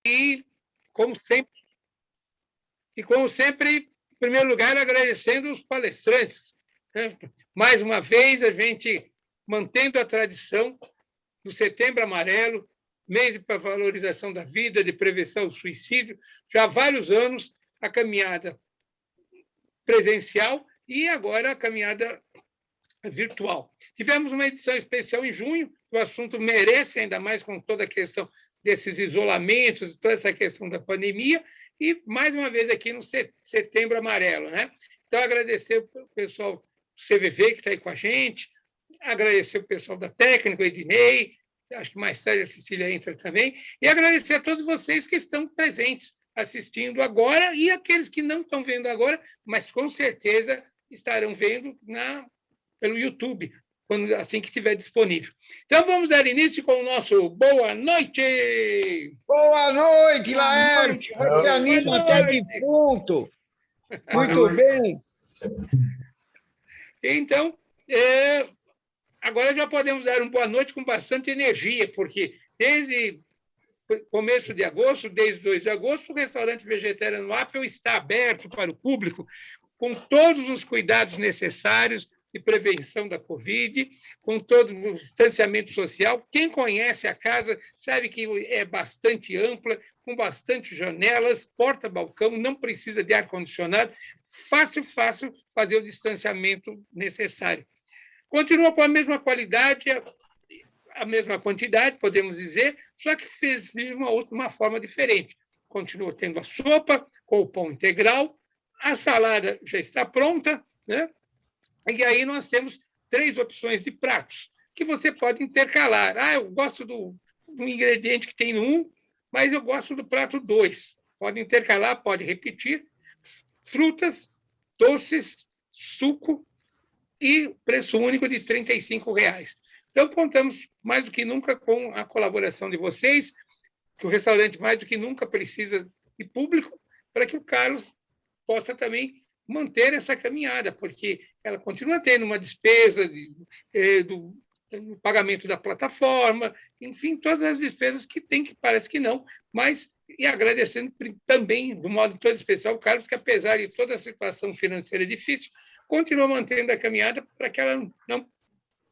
E, como sempre, em primeiro lugar, agradecendo os palestrantes. Né? Mais uma vez, a gente mantendo a tradição do Setembro Amarelo, mês para valorização da vida, de prevenção do suicídio, já há vários anos, a caminhada presencial e agora a caminhada virtual. Tivemos uma edição especial em junho, o assunto merece, ainda mais com toda a questão desses isolamentos, toda essa questão da pandemia, e mais uma vez aqui no Setembro Amarelo. Né? Então, agradecer o pessoal do CVV que está aí com a gente, agradecer o pessoal da técnica, o Ednei, acho que mais tarde a Cecília entra também, e agradecer a todos vocês que estão presentes, assistindo agora, e aqueles que não estão vendo agora, mas com certeza estarão vendo pelo YouTube, assim que estiver disponível. Então, vamos dar início com o nosso Boa Noite! Boa noite, Laerte! Você anima até defunto! Muito bem! Então, agora já podemos dar uma boa noite com bastante energia, porque desde começo de agosto, desde 2 de agosto, o restaurante Vegetariano Apple está aberto para o público, com todos os cuidados necessários de prevenção da Covid, com todo o distanciamento social. Quem conhece a casa sabe que é bastante ampla, com bastante janelas, porta-balcão, não precisa de ar-condicionado, fácil fazer o distanciamento necessário. Continua com a mesma qualidade, a mesma quantidade, podemos dizer, só que fez de uma forma diferente. Continua tendo a sopa com o pão integral, a salada já está pronta, né? E aí nós temos 3 opções de pratos, que você pode intercalar. Eu gosto do ingrediente que tem no 1, mas eu gosto do prato 2. Pode intercalar, pode repetir. Frutas, doces, suco e preço único de R$ 35. Então, contamos mais do que nunca com a colaboração de vocês, que o restaurante mais do que nunca precisa de público, para que o Carlos possa também manter essa caminhada, porque ela continua tendo uma despesa do pagamento da plataforma, enfim, todas as despesas que tem, que parece que não, mas e agradecendo também, do modo todo especial, o Carlos, que apesar de toda a situação financeira difícil, continua mantendo a caminhada para que ela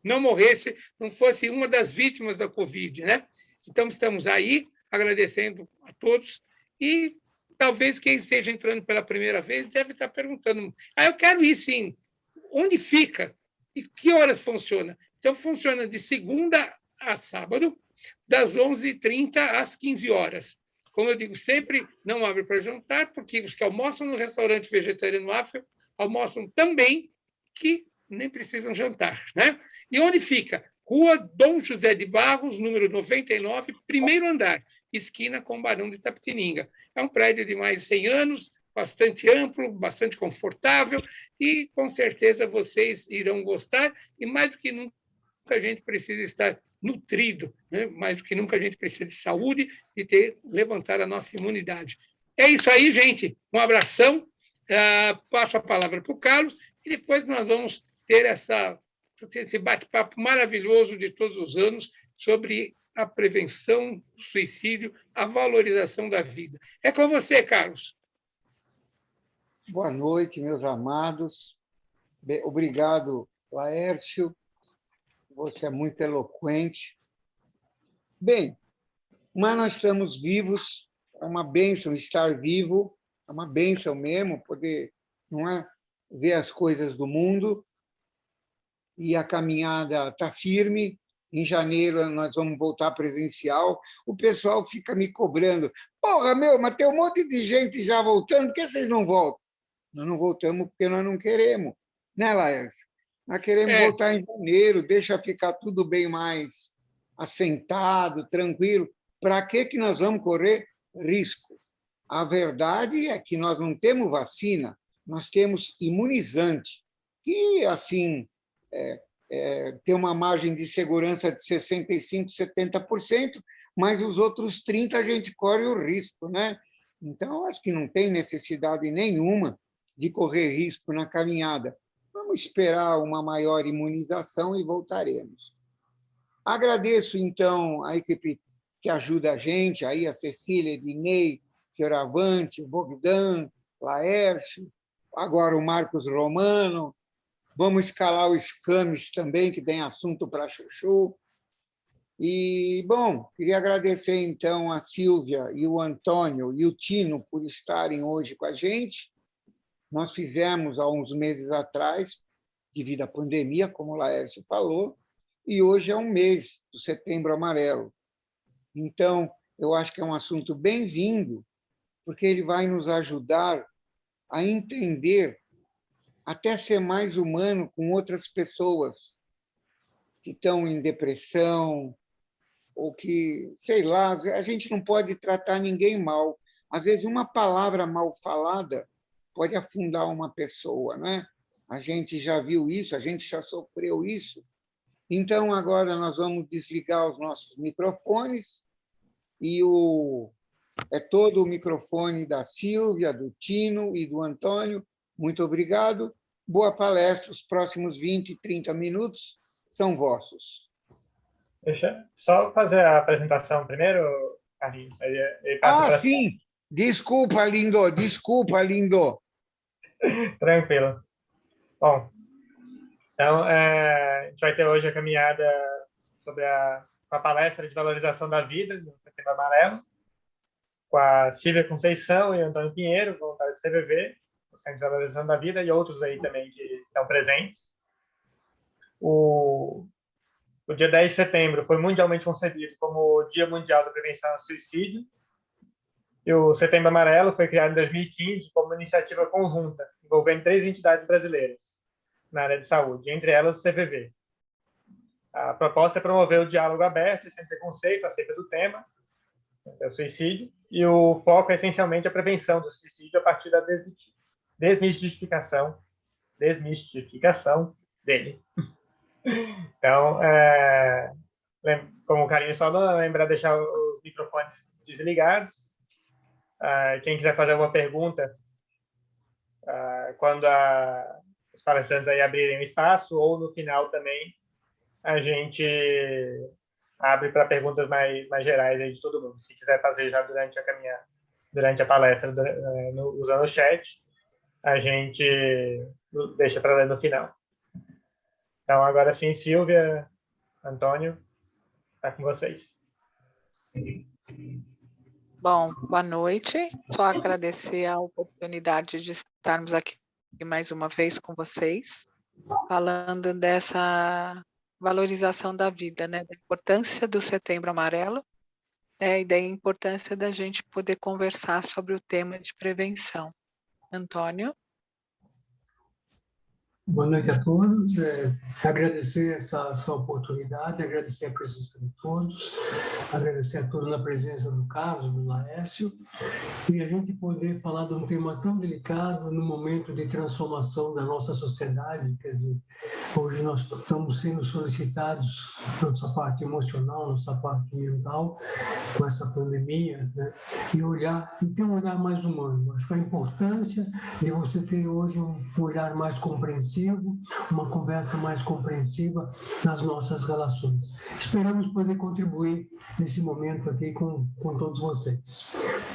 não morresse, não fosse uma das vítimas da Covid. Né? Então, estamos aí, agradecendo a todos, e talvez quem esteja entrando pela primeira vez deve estar perguntando, eu quero ir sim, onde fica? E que horas funciona? Então, funciona de segunda a sábado, das 11h30 às 15 horas. Como eu digo sempre, não abre para jantar, porque os que almoçam no restaurante Vegetariano Afro almoçam tão bem que nem precisam jantar. Né? E onde fica? Rua Dom José de Barros, número 99, primeiro andar, esquina com Barão de Itapetininga. É um prédio de mais de 100 anos, bastante amplo, bastante confortável, e com certeza vocês irão gostar, e mais do que nunca a gente precisa estar nutrido, né? Mais do que nunca a gente precisa de saúde e levantar a nossa imunidade. É isso aí, gente. Um abração. Passo a palavra para o Carlos, e depois nós vamos ter esse bate-papo maravilhoso de todos os anos sobre a prevenção do suicídio, a valorização da vida. É com você, Carlos. Boa noite, meus amados. Obrigado, Laércio. Você é muito eloquente. Bem, mas nós estamos vivos, é uma bênção estar vivo, é uma bênção mesmo poder, não é, ver as coisas do mundo, e a caminhada está firme. Em janeiro nós vamos voltar presencial. O pessoal fica me cobrando. Porra, mas tem um monte de gente já voltando, por que vocês não voltam? Nós não voltamos porque nós não queremos. Né, Laércio? Nós queremos voltar em janeiro, deixa ficar tudo bem mais assentado, tranquilo. Para que nós vamos correr risco? A verdade é que nós não temos vacina, nós temos imunizante, que, assim, tem uma margem de segurança de 65%, 70%, mas os outros 30% a gente corre o risco. Né? Então, acho que não tem necessidade nenhuma de correr risco na caminhada. Vamos esperar uma maior imunização e voltaremos. Agradeço, então, a equipe que ajuda a gente, aí a Cecília, Ednei, Fioravante, Bogdan, Laércio, agora o Marcos Romano. Vamos escalar o Scames também, que tem assunto para chuchu. E, bom, queria agradecer, então, a Sílvia e o Antônio e o Tino por estarem hoje com a gente. Nós fizemos, há uns meses atrás, devido à pandemia, como o Laércio falou, e hoje é um mês do Setembro Amarelo. Então, eu acho que é um assunto bem-vindo, porque ele vai nos ajudar a entender, até ser mais humano com outras pessoas que estão em depressão, ou que, sei lá, a gente não pode tratar ninguém mal. Às vezes, uma palavra mal falada pode afundar uma pessoa, né? A gente já viu isso, a gente já sofreu isso. Então, agora nós vamos desligar os nossos microfones e é todo o microfone da Sílvia, do Tino e do Antônio. Muito obrigado. Boa palestra. Os próximos 20, 30 minutos são vossos. Deixa eu só fazer a apresentação primeiro, Carlinhos. Aí passa para sim! Desculpa, lindo. Desculpa, lindo. Tranquilo. Bom, então, a gente vai ter hoje a caminhada sobre a palestra de valorização da vida, no Setembro Amarelo, com a Sílvia Conceição e Antônio Pinheiro, voluntários do CVV, do Centro de Valorização da Vida, e outros aí também que estão presentes. O dia 10 de setembro foi mundialmente concebido como o Dia Mundial da Prevenção ao Suicídio, e o Setembro Amarelo foi criado em 2015 como uma iniciativa conjunta, envolvendo 3 entidades brasileiras na área de saúde, entre elas o CVV. A proposta é promover o diálogo aberto e sem preconceito acerca do tema, o suicídio, e o foco é essencialmente a prevenção do suicídio a partir da desmistificação dele. Então, como o Carlinhos falou, lembrar de deixar os microfones desligados. Quem quiser fazer alguma pergunta, quando os palestrantes aí abrirem o espaço, ou no final também, a gente abre para perguntas mais gerais aí de todo mundo. Se quiser fazer já durante a palestra, usando o chat, a gente deixa para ler no final. Então, agora sim, Sílvia, Antônio, está com vocês. Bom, boa noite. Só agradecer a oportunidade de estarmos aqui mais uma vez com vocês, falando dessa valorização da vida, né? Da importância do Setembro Amarelo, né? E da importância da gente poder conversar sobre o tema de prevenção. Antônio? Boa noite a todos. Agradecer essa oportunidade, agradecer a presença de todos, agradecer a todos a presença do Carlos, do Laércio, e a gente poder falar de um tema tão delicado no momento de transformação da nossa sociedade. Quer dizer, hoje nós estamos sendo solicitados, nossa parte emocional, nossa parte mental, com essa pandemia, né? E ter um olhar mais humano. Acho que a importância de você ter hoje um olhar mais compreensivo, uma conversa mais compreensiva nas nossas relações. Esperamos poder contribuir nesse momento aqui com todos vocês.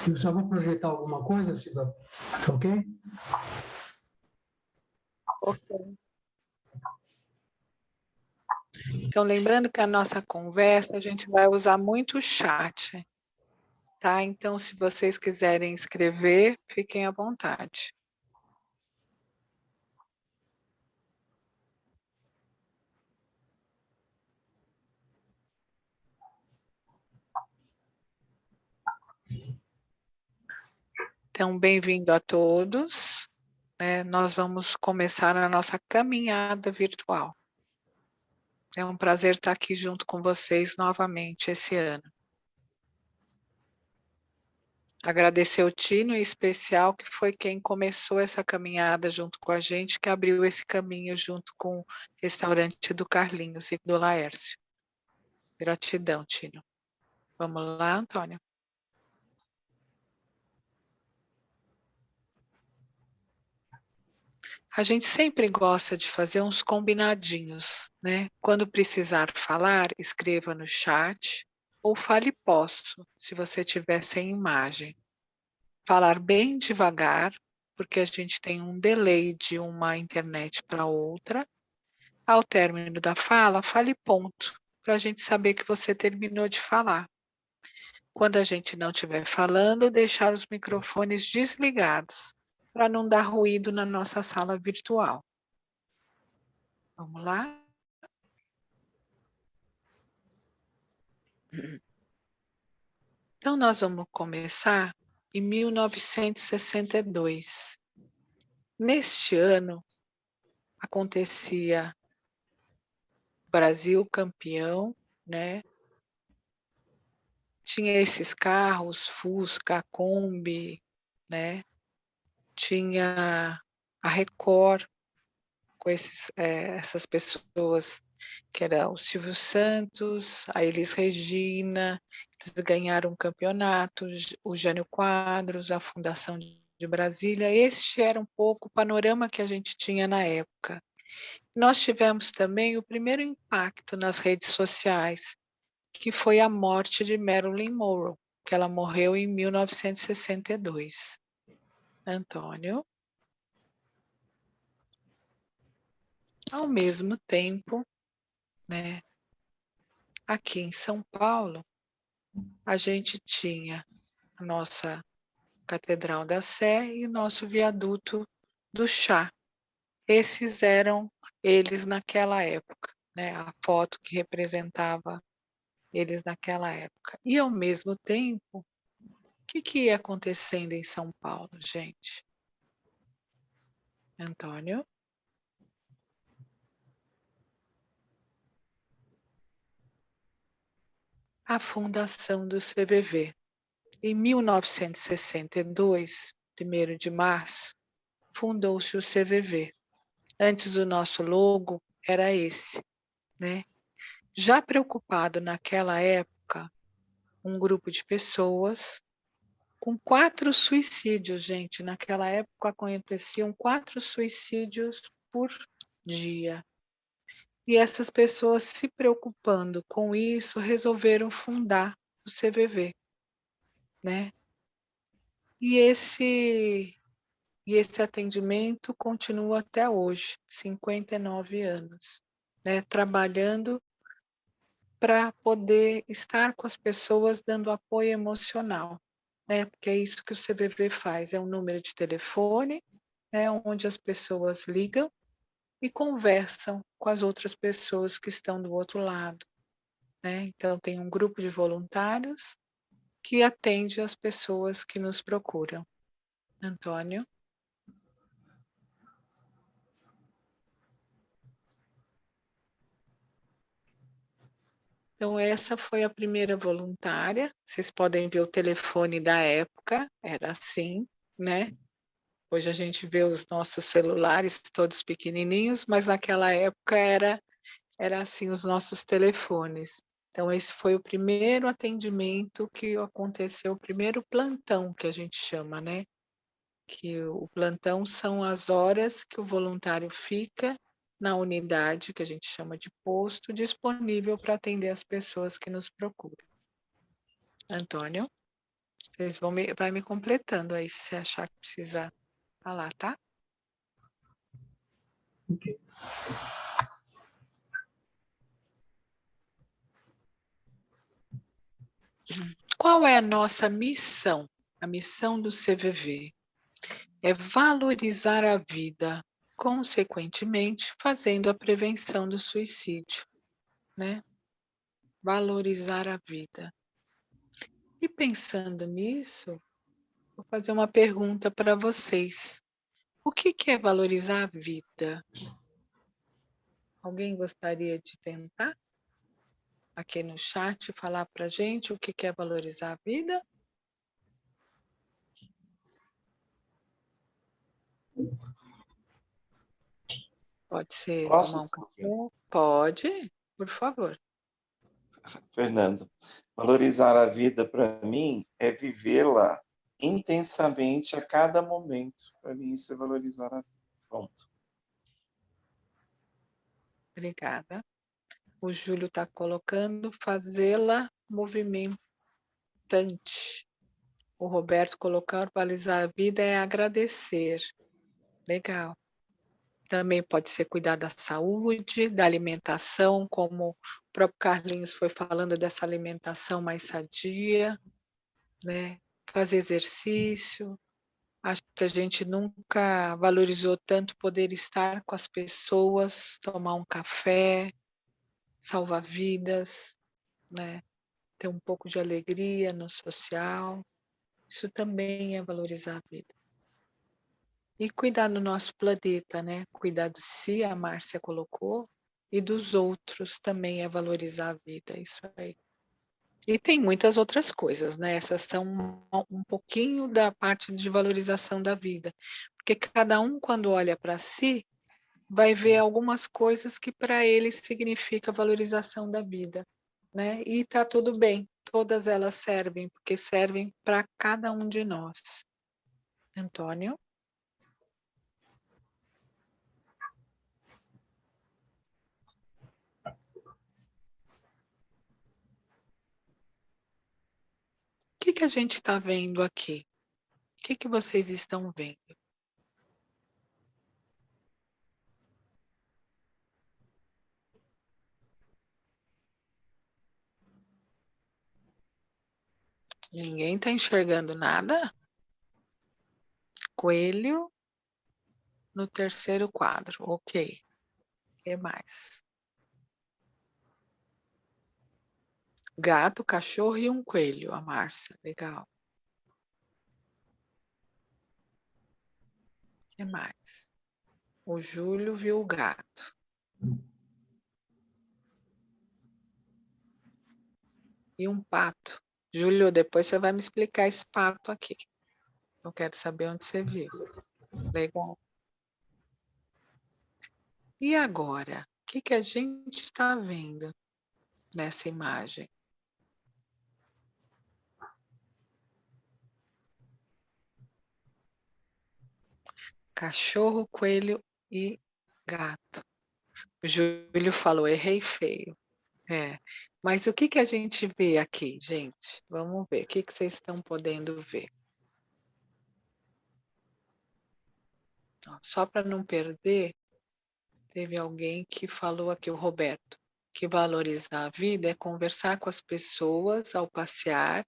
Eu só vou projetar alguma coisa, Silvia, ok? Ok. Então, lembrando que a nossa conversa, a gente vai usar muito o chat, tá? Então, se vocês quiserem escrever, fiquem à vontade. Então, bem-vindo a todos. Nós vamos começar a nossa caminhada virtual. É um prazer estar aqui junto com vocês novamente esse ano. Agradecer o Tino, em especial, que foi quem começou essa caminhada junto com a gente, que abriu esse caminho junto com o restaurante do Carlinhos e do Laércio. Gratidão, Tino. Vamos lá, Antônio? A gente sempre gosta de fazer uns combinadinhos, né? Quando precisar falar, escreva no chat, ou fale posso, se você tiver sem imagem. Falar bem devagar, porque a gente tem um delay de uma internet para outra. Ao término da fala, fale ponto, para a gente saber que você terminou de falar. Quando a gente não estiver falando, deixar os microfones desligados, para não dar ruído na nossa sala virtual. Vamos lá? Então, nós vamos começar em 1962. Neste ano, acontecia Brasil campeão, né? Tinha esses carros, Fusca, Kombi, né? Tinha a Record, com essas pessoas que eram o Silvio Santos, a Elis Regina, eles ganharam um campeonato, o Jânio Quadros, a Fundação de Brasília. Este era um pouco o panorama que a gente tinha na época. Nós tivemos também o primeiro impacto nas redes sociais, que foi a morte de Marilyn Monroe, que ela morreu em 1962. Antônio. Ao mesmo tempo, né, aqui em São Paulo, a gente tinha a nossa Catedral da Sé e o nosso viaduto do Chá. Esses eram eles naquela época, né, a foto que representava eles naquela época. E, ao mesmo tempo, o que ia acontecendo em São Paulo, gente? Antônio? A fundação do CVV. Em 1962, 1º de março, fundou-se o CVV. Antes o nosso logo era esse, né? Já preocupado naquela época, um grupo de pessoas com 4 suicídios, gente. Naquela época aconteciam 4 suicídios por dia. E essas pessoas, se preocupando com isso, resolveram fundar o CVV, né? E esse atendimento continua até hoje, 59 anos, né? Trabalhando para poder estar com as pessoas, dando apoio emocional, né? Porque é isso que o CVV faz, é um número de telefone, né, onde as pessoas ligam e conversam com as outras pessoas que estão do outro lado, né? Então tem um grupo de voluntários que atende as pessoas que nos procuram. Antônio? Então, essa foi a primeira voluntária. Vocês podem ver o telefone da época, era assim, né? Hoje a gente vê os nossos celulares todos pequenininhos, mas naquela época era assim os nossos telefones. Então, esse foi o primeiro atendimento que aconteceu, o primeiro plantão que a gente chama, né? Que o plantão são as horas que o voluntário fica na unidade, que a gente chama de posto, disponível para atender as pessoas que nos procuram. Antônio, vocês vai me completando aí, se você achar que precisa falar, tá? Ok. Qual é a nossa missão? A missão do CVV é valorizar a vida, consequentemente, fazendo a prevenção do suicídio, né? Valorizar a vida. E pensando nisso, vou fazer uma pergunta para vocês. O que é valorizar a vida? Alguém gostaria de tentar? Aqui no chat, falar para a gente o que é valorizar a vida? Pode ser Posso, tomar um Silvia? café? Pode, por favor. Fernando, valorizar a vida para mim é vivê-la intensamente a cada momento. Para mim, isso é valorizar a vida. Ponto. Obrigada. O Júlio está colocando fazê-la movimentante. O Roberto colocou: valorizar a vida é agradecer. Legal. Também pode ser cuidar da saúde, da alimentação, como o próprio Carlinhos foi falando dessa alimentação mais sadia, né? Fazer exercício. Acho que a gente nunca valorizou tanto poder estar com as pessoas, tomar um café, salvar vidas, né? Ter um pouco de alegria no social. Isso também é valorizar a vida. E cuidar do nosso planeta, né? Cuidar de si, a Márcia colocou, e dos outros também é valorizar a vida, isso aí. E tem muitas outras coisas, né? Essas são um pouquinho da parte de valorização da vida. Porque cada um, quando olha para si, vai ver algumas coisas que para ele significa valorização da vida, né? E tá tudo bem, todas elas servem, porque servem para cada um de nós. Antônio? O que a gente está vendo aqui? O que vocês estão vendo? Ninguém está enxergando nada? Coelho no terceiro quadro, ok. O que mais? Gato, cachorro e um coelho, a Márcia, legal. O que mais? O Júlio viu o gato. E um pato. Júlio, depois você vai me explicar esse pato aqui. Eu quero saber onde você viu. Legal. E agora? O que a gente está vendo nessa imagem? Cachorro, coelho e gato. O Júlio falou, errei feio. É. Mas o que a gente vê aqui, gente? Vamos ver. O que vocês estão podendo ver? Ó, só para não perder, teve alguém que falou aqui, o Roberto, que valorizar a vida é conversar com as pessoas ao passear.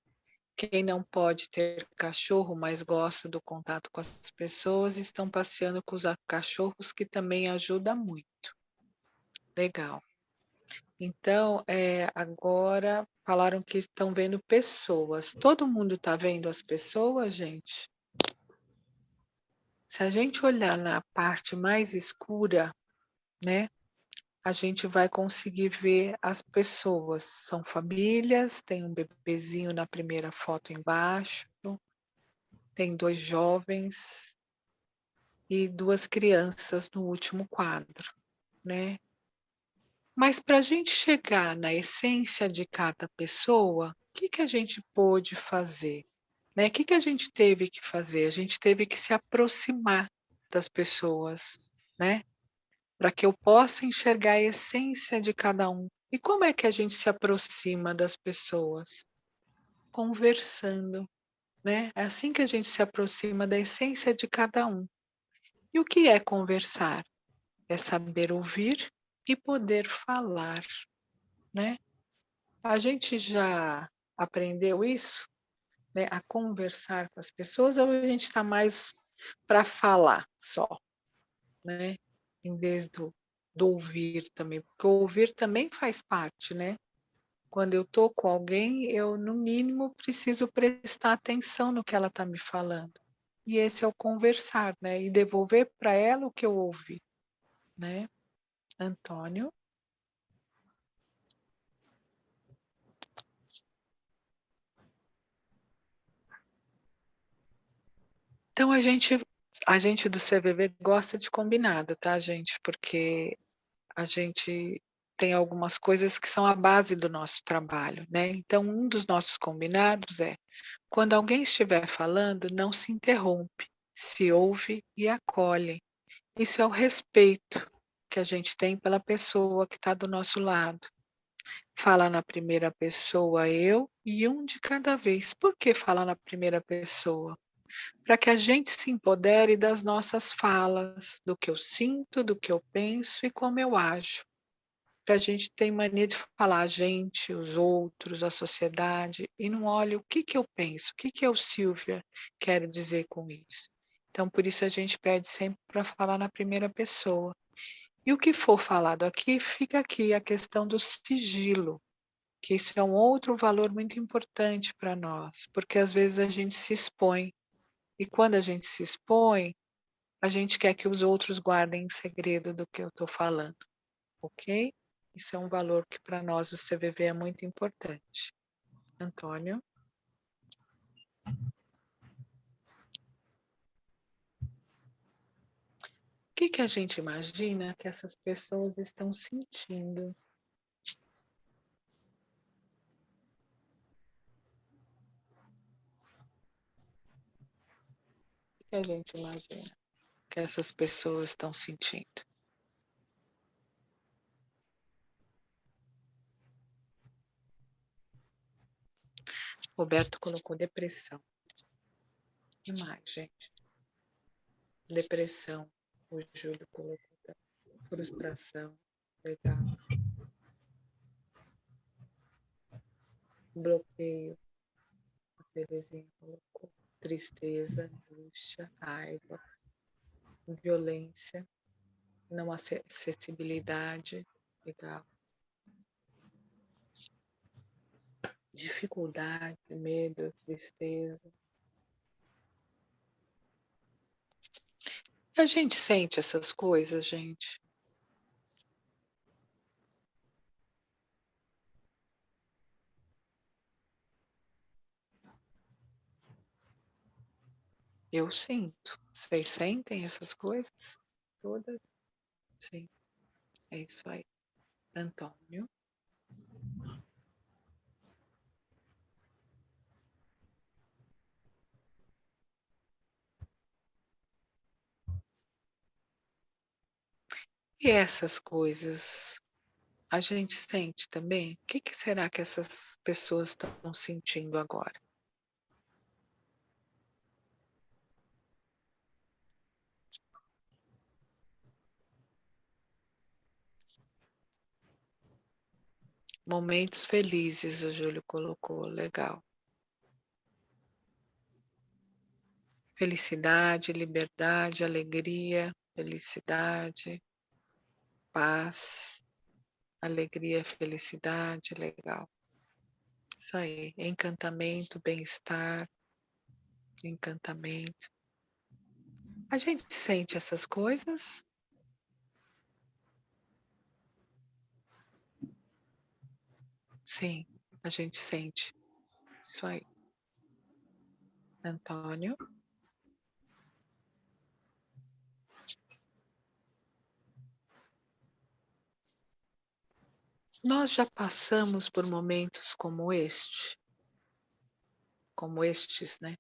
Quem não pode ter cachorro, mas gosta do contato com as pessoas, estão passeando com os cachorros, que também ajuda muito. Legal. Então, agora falaram que estão vendo pessoas. Todo mundo está vendo as pessoas, gente? Se a gente olhar na parte mais escura, né, a gente vai conseguir ver as pessoas. São famílias, tem um bebezinho na primeira foto embaixo, tem 2 jovens e 2 crianças no último quadro, né? Mas para a gente chegar na essência de cada pessoa, o que a gente pôde fazer? Né? O que a gente teve que fazer? A gente teve que se aproximar das pessoas, né? Para que eu possa enxergar a essência de cada um. E como é que a gente se aproxima das pessoas? Conversando, né? É assim que a gente se aproxima da essência de cada um. E o que é conversar? É saber ouvir e poder falar, né? A gente já aprendeu isso, né? A conversar com as pessoas, ou a gente está mais para falar só, né? Em vez do ouvir também, porque o ouvir também faz parte, né? Quando eu estou com alguém, eu, no mínimo, preciso prestar atenção no que ela está me falando. E esse é o conversar, né? E devolver para ela o que eu ouvi, né? Antônio? Então, a gente do CVV gosta de combinado, tá, gente? Porque a gente tem algumas coisas que são a base do nosso trabalho, né? Então, um dos nossos combinados é: quando alguém estiver falando, não se interrompe, se ouve e acolhe. Isso é o respeito que a gente tem pela pessoa que está do nosso lado. Fala na primeira pessoa eu e um de cada vez. Por que falar na primeira pessoa? Para que a gente se empodere das nossas falas, do que eu sinto, do que eu penso e como eu ajo. Para a gente ter mania de falar a gente, os outros, a sociedade, e não olha o que eu penso, o que eu, Silvia, quero dizer com isso. Então, por isso a gente pede sempre para falar na primeira pessoa. E o que for falado aqui, fica aqui a questão do sigilo, que isso é um outro valor muito importante para nós, porque às vezes a gente se expõe, e quando a gente se expõe, a gente quer que os outros guardem em segredo do que eu estou falando, ok? Isso é um valor que para nós do CVV é muito importante. Antônio? O que a gente imagina que essas pessoas estão sentindo? O que a gente imagina que essas pessoas estão sentindo? Roberto colocou depressão. E mais, gente? Depressão. O Júlio colocou frustração. Legal. Bloqueio. A Terezinha colocou tristeza, angústia, raiva, violência, não acessibilidade. Legal. Dificuldade, medo, tristeza. A gente sente essas coisas, gente. Eu sinto. Vocês sentem essas coisas? Todas? Sim. É isso aí. Antônio. E essas coisas a gente sente também? O que será que essas pessoas estão sentindo agora? Momentos felizes, o Júlio colocou, legal. Felicidade, liberdade, alegria, felicidade, paz, alegria, felicidade, legal. Isso aí, encantamento, bem-estar, encantamento. A gente sente essas coisas? Sim, a gente sente. Isso aí. Antônio. Nós já passamos por momentos como estes, né?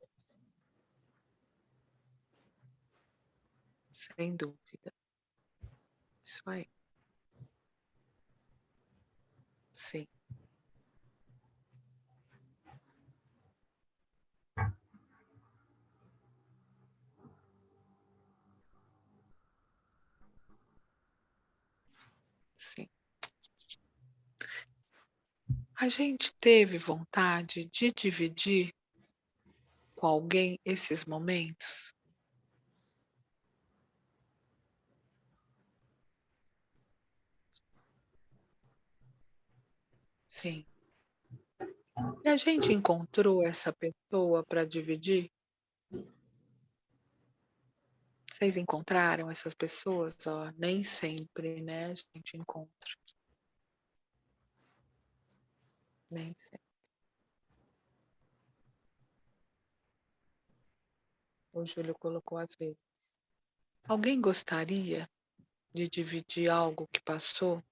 Sem dúvida. Isso aí. Sim. Sim. A gente teve vontade de dividir com alguém esses momentos? Sim. E a gente encontrou essa pessoa para dividir? Vocês encontraram essas pessoas? Ó, nem sempre, né? A gente encontra. Nem sempre. O Júlio colocou às vezes. Alguém gostaria de dividir algo que passou?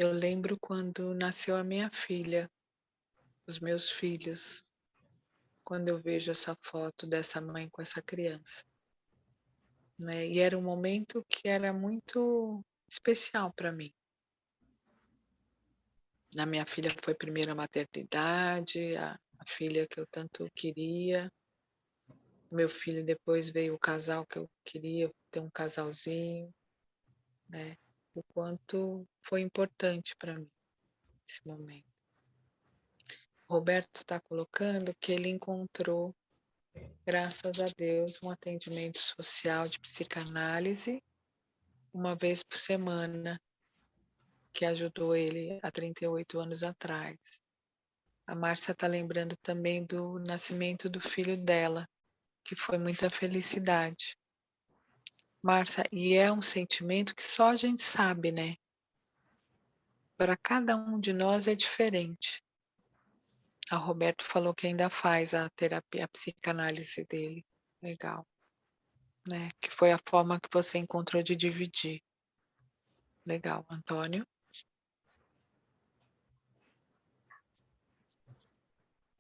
Eu lembro quando nasceu a minha filha, os meus filhos, quando eu vejo essa foto dessa mãe com essa criança, né? E era um momento que era muito especial para mim. A minha filha foi primeira maternidade, a filha que eu tanto queria. Meu filho depois veio o casal que eu queria, ter um casalzinho, né? O quanto foi importante para mim esse momento. O Roberto está colocando que ele encontrou, graças a Deus, um atendimento social de psicanálise uma vez por semana, que ajudou ele há 38 anos atrás. A Márcia está lembrando também do nascimento do filho dela, que foi muita felicidade. Márcia, e é um sentimento que só a gente sabe, né? Para cada um de nós é diferente. A Roberto falou que ainda faz a terapia, a psicanálise dele. Legal. Né? Que foi a forma que você encontrou de dividir. Legal, Antônio.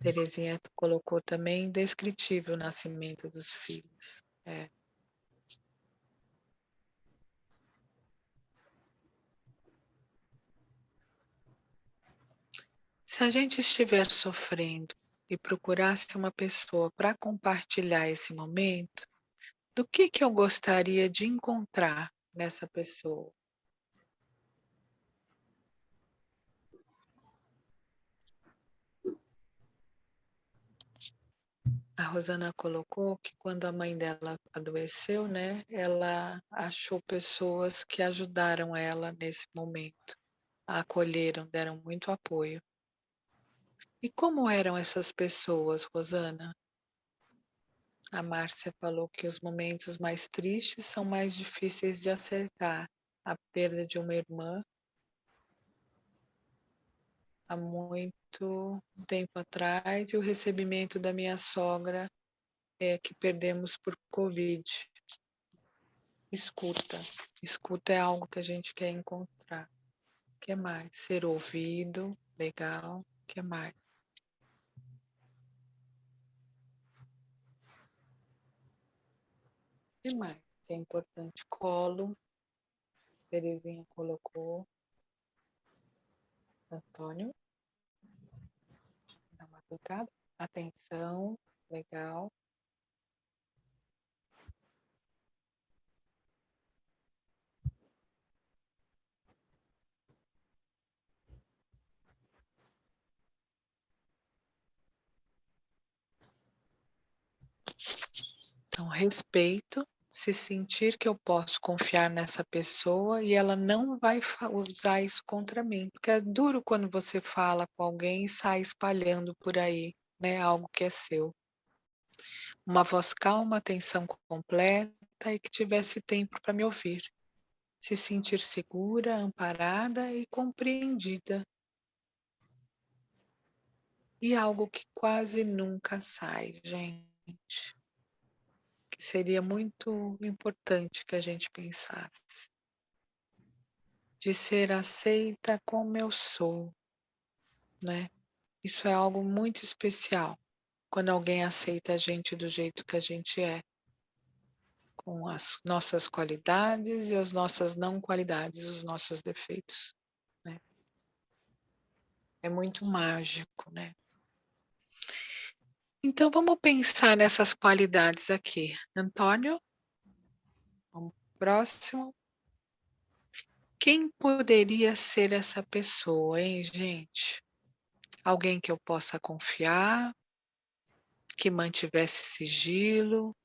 Terezinha colocou também indescritível o nascimento dos filhos. É. Se a gente estiver sofrendo e procurasse uma pessoa para compartilhar esse momento, do que eu gostaria de encontrar nessa pessoa? A Rosana colocou que quando a mãe dela adoeceu, né, ela achou pessoas que ajudaram ela nesse momento, a acolheram, deram muito apoio. E como eram essas pessoas, Rosana? A Márcia falou que os momentos mais tristes são mais difíceis de acertar. A perda de uma irmã há muito tempo atrás e o recebimento da minha sogra que perdemos por Covid. Escuta. Escuta é algo que a gente quer encontrar. O que mais? Ser ouvido, legal. O que mais? O que mais? Que é importante. Colo. Terezinha colocou. Antônio. Dá uma clicada. Atenção. Legal. Então, respeito, se sentir que eu posso confiar nessa pessoa e ela não vai usar isso contra mim. Porque é duro quando você fala com alguém e sai espalhando por aí, né, algo que é seu. Uma voz calma, atenção completa e que tivesse tempo para me ouvir. Se sentir segura, amparada e compreendida. E algo que quase nunca sai, gente. Que seria muito importante que a gente pensasse. De ser aceita como eu sou, né? Isso é algo muito especial, quando alguém aceita a gente do jeito que a gente é, com as nossas qualidades e as nossas não qualidades, os nossos defeitos, né? É muito mágico, né? Então vamos pensar nessas qualidades aqui. Antônio, vamos pro próximo. Quem poderia ser essa pessoa, hein, gente? Alguém que eu possa confiar, que mantivesse sigilo,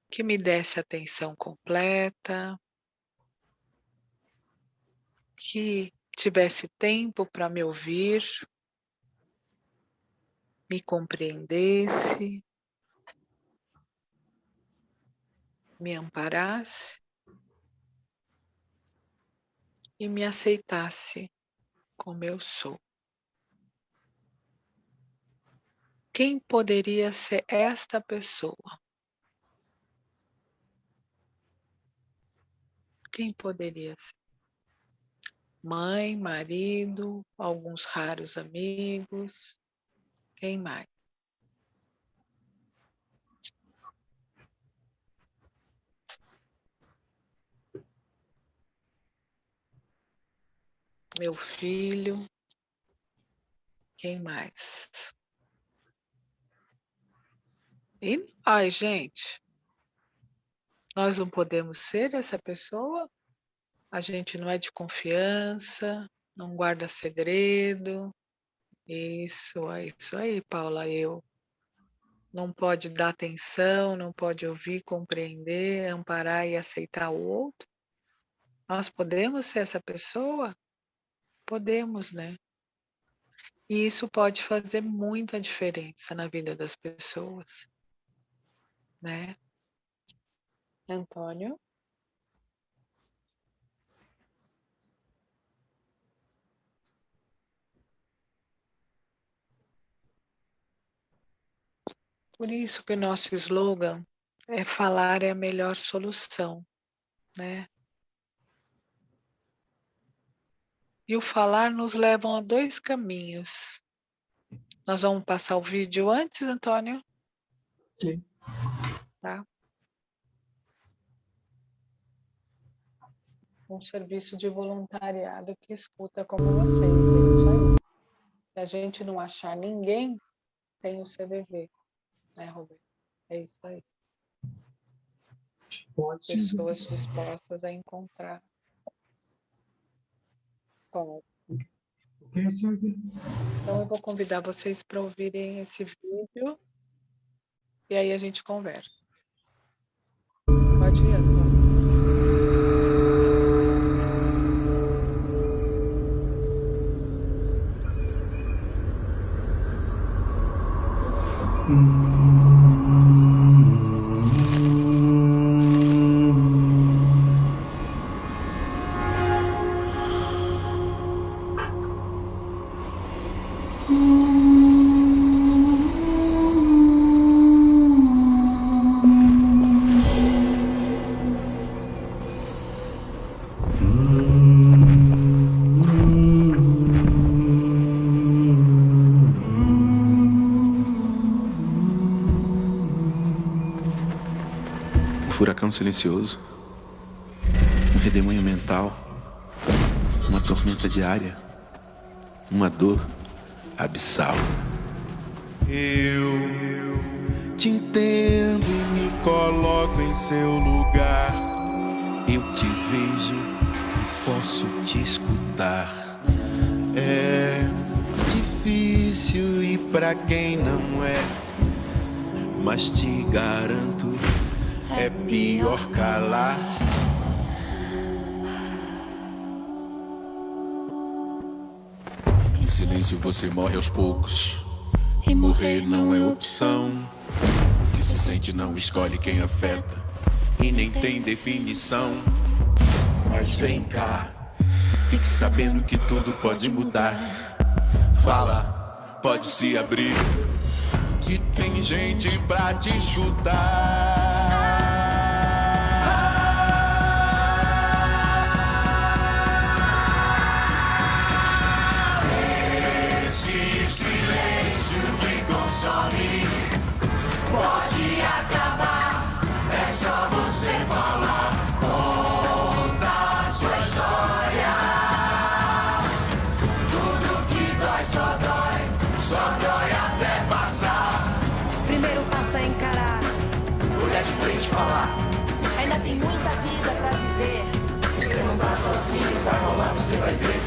que me desse atenção completa, que tivesse tempo para me ouvir, me compreendesse, me amparasse e me aceitasse como eu sou. Quem poderia ser esta pessoa? Quem poderia ser? Mãe, marido, alguns raros amigos. Quem mais? Meu filho. Quem mais? E nós, gente? Nós não podemos ser essa pessoa? A gente não é de confiança, não guarda segredo. Isso, é isso aí, Paula. Eu não pode dar atenção, não pode ouvir, compreender, amparar e aceitar o outro. Nós podemos ser essa pessoa? Podemos, né? E isso pode fazer muita diferença na vida das pessoas, né? Antônio? Por isso que o nosso slogan é falar é a melhor solução, né? E o falar nos leva a 2 caminhos. Nós vamos passar o vídeo antes, Antônio? Sim. Tá? Um serviço de voluntariado que escuta como vocês. É isso aí. Se a gente não achar ninguém, tem o CVV, né, Roberto? É isso aí. Pode sim. Pessoas dispostas a encontrar. Bom, Ok, Silvia? então eu vou convidar vocês para ouvirem esse vídeo e aí a gente conversa. Pode ir, Antônio. Um furacão silencioso, um redemoinho mental, uma tormenta diária, uma dor abissal. Eu te entendo e me coloco em seu lugar. Eu te vejo e posso te escutar. É difícil e pra quem não é, mas te garanto, é pior calar. Em silêncio você morre aos poucos, e morrer não é opção. O que se sente não escolhe quem afeta, e nem tem definição. Mas vem cá, fique sabendo que tudo pode mudar. Fala, pode se abrir, que tem gente pra te escutar. Esse silêncio que consome pode acabar, é só você falar. Conta a sua história. Tudo que dói só dói até passar. Primeiro passo é encarar, Olhar de frente e falar. ainda tem muita vida pra viver. Você não tá sozinho, vai rolar, você vai ver.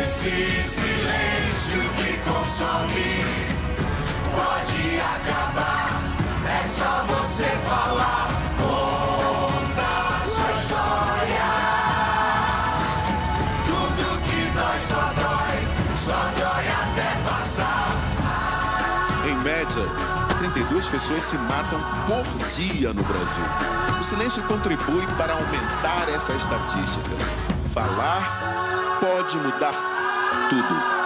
Esse silêncio que consome pode acabar, é só você falar. Conta a sua história. Tudo que dói só dói até passar. Em média, 32 pessoas se matam por dia no Brasil. O silêncio contribui para aumentar essa estatística. Falar pode mudar tudo.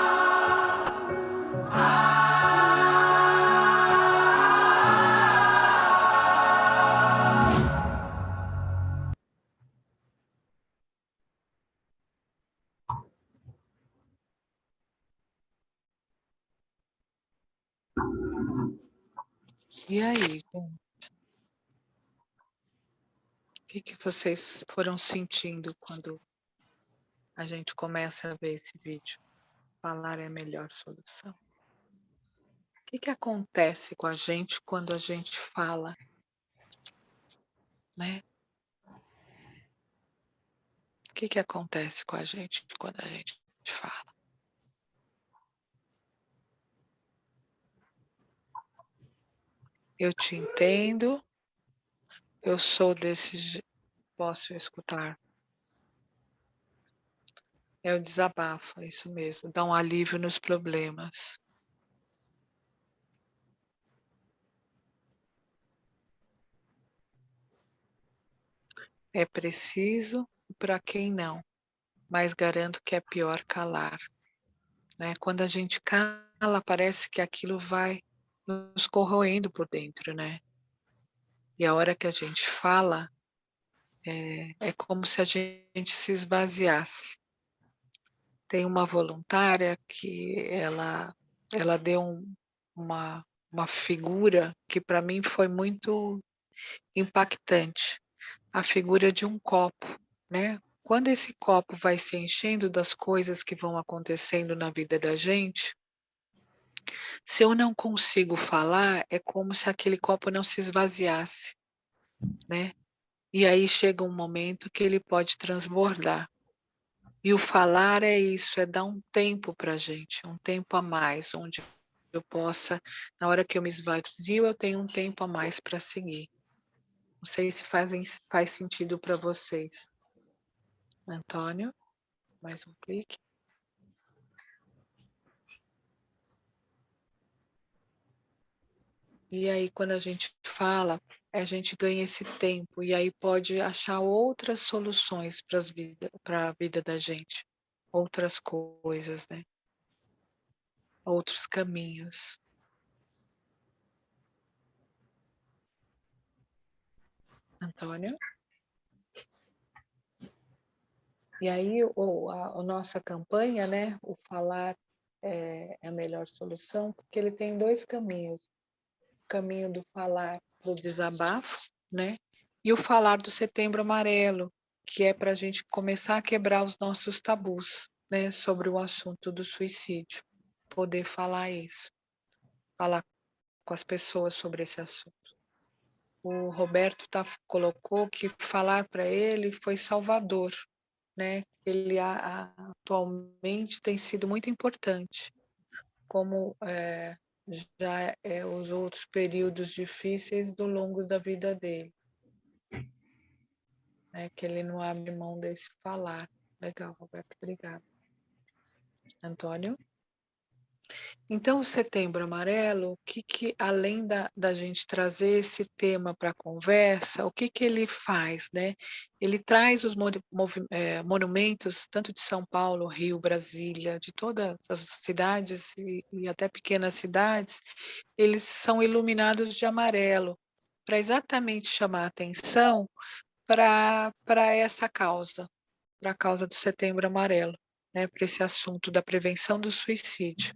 E aí, gente? O que vocês foram sentindo quando a gente começa a ver esse vídeo? Falar é a melhor solução. O que acontece com a gente quando a gente fala, né? O que acontece com a gente quando a gente fala? Eu te entendo, eu sou desse jeito, posso escutar. É o desabafo, é isso mesmo, dá um alívio nos problemas. É preciso para quem não, mas garanto que é pior calar. Né? Quando a gente cala, parece que aquilo vai nos corroendo por dentro, né? E a hora que a gente fala, é como se a gente se esvaziasse. Tem uma voluntária que ela deu uma figura que para mim foi muito impactante. A figura de um copo, né? Quando esse copo vai se enchendo das coisas que vão acontecendo na vida da gente, se eu não consigo falar, é como se aquele copo não se esvaziasse, né? E aí chega um momento que ele pode transbordar. E o falar é isso, é dar um tempo para a gente, um tempo a mais, onde eu possa, na hora que eu me esvazio, eu tenho um tempo a mais para seguir. Não sei se faz sentido para vocês. Antônio, mais um clique. E aí, quando a gente fala, a gente ganha esse tempo e aí pode achar outras soluções para a vida da gente, outras coisas, né? Outros caminhos. Antônio? E aí, a nossa campanha, né? O falar é a melhor solução, porque ele tem dois caminhos. O caminho do falar do desabafo, né? E o falar do Setembro Amarelo, que é para a gente começar a quebrar os nossos tabus, né? Sobre o assunto do suicídio. Poder falar isso. Falar com as pessoas sobre esse assunto. O Roberto colocou que falar para ele foi salvador, né? Ele atualmente tem sido muito importante, como já os outros períodos difíceis do longo da vida dele, né? Que ele não abre mão desse falar. Legal, Roberto, obrigada. Antônio? Então, o Setembro Amarelo, o que além da gente trazer esse tema para a conversa, o que ele faz, né? Ele traz os monumentos, tanto de São Paulo, Rio, Brasília, de todas as cidades e até pequenas cidades, eles são iluminados de amarelo, para exatamente chamar a atenção para essa causa, para a causa do Setembro Amarelo, né? Para esse assunto da prevenção do suicídio.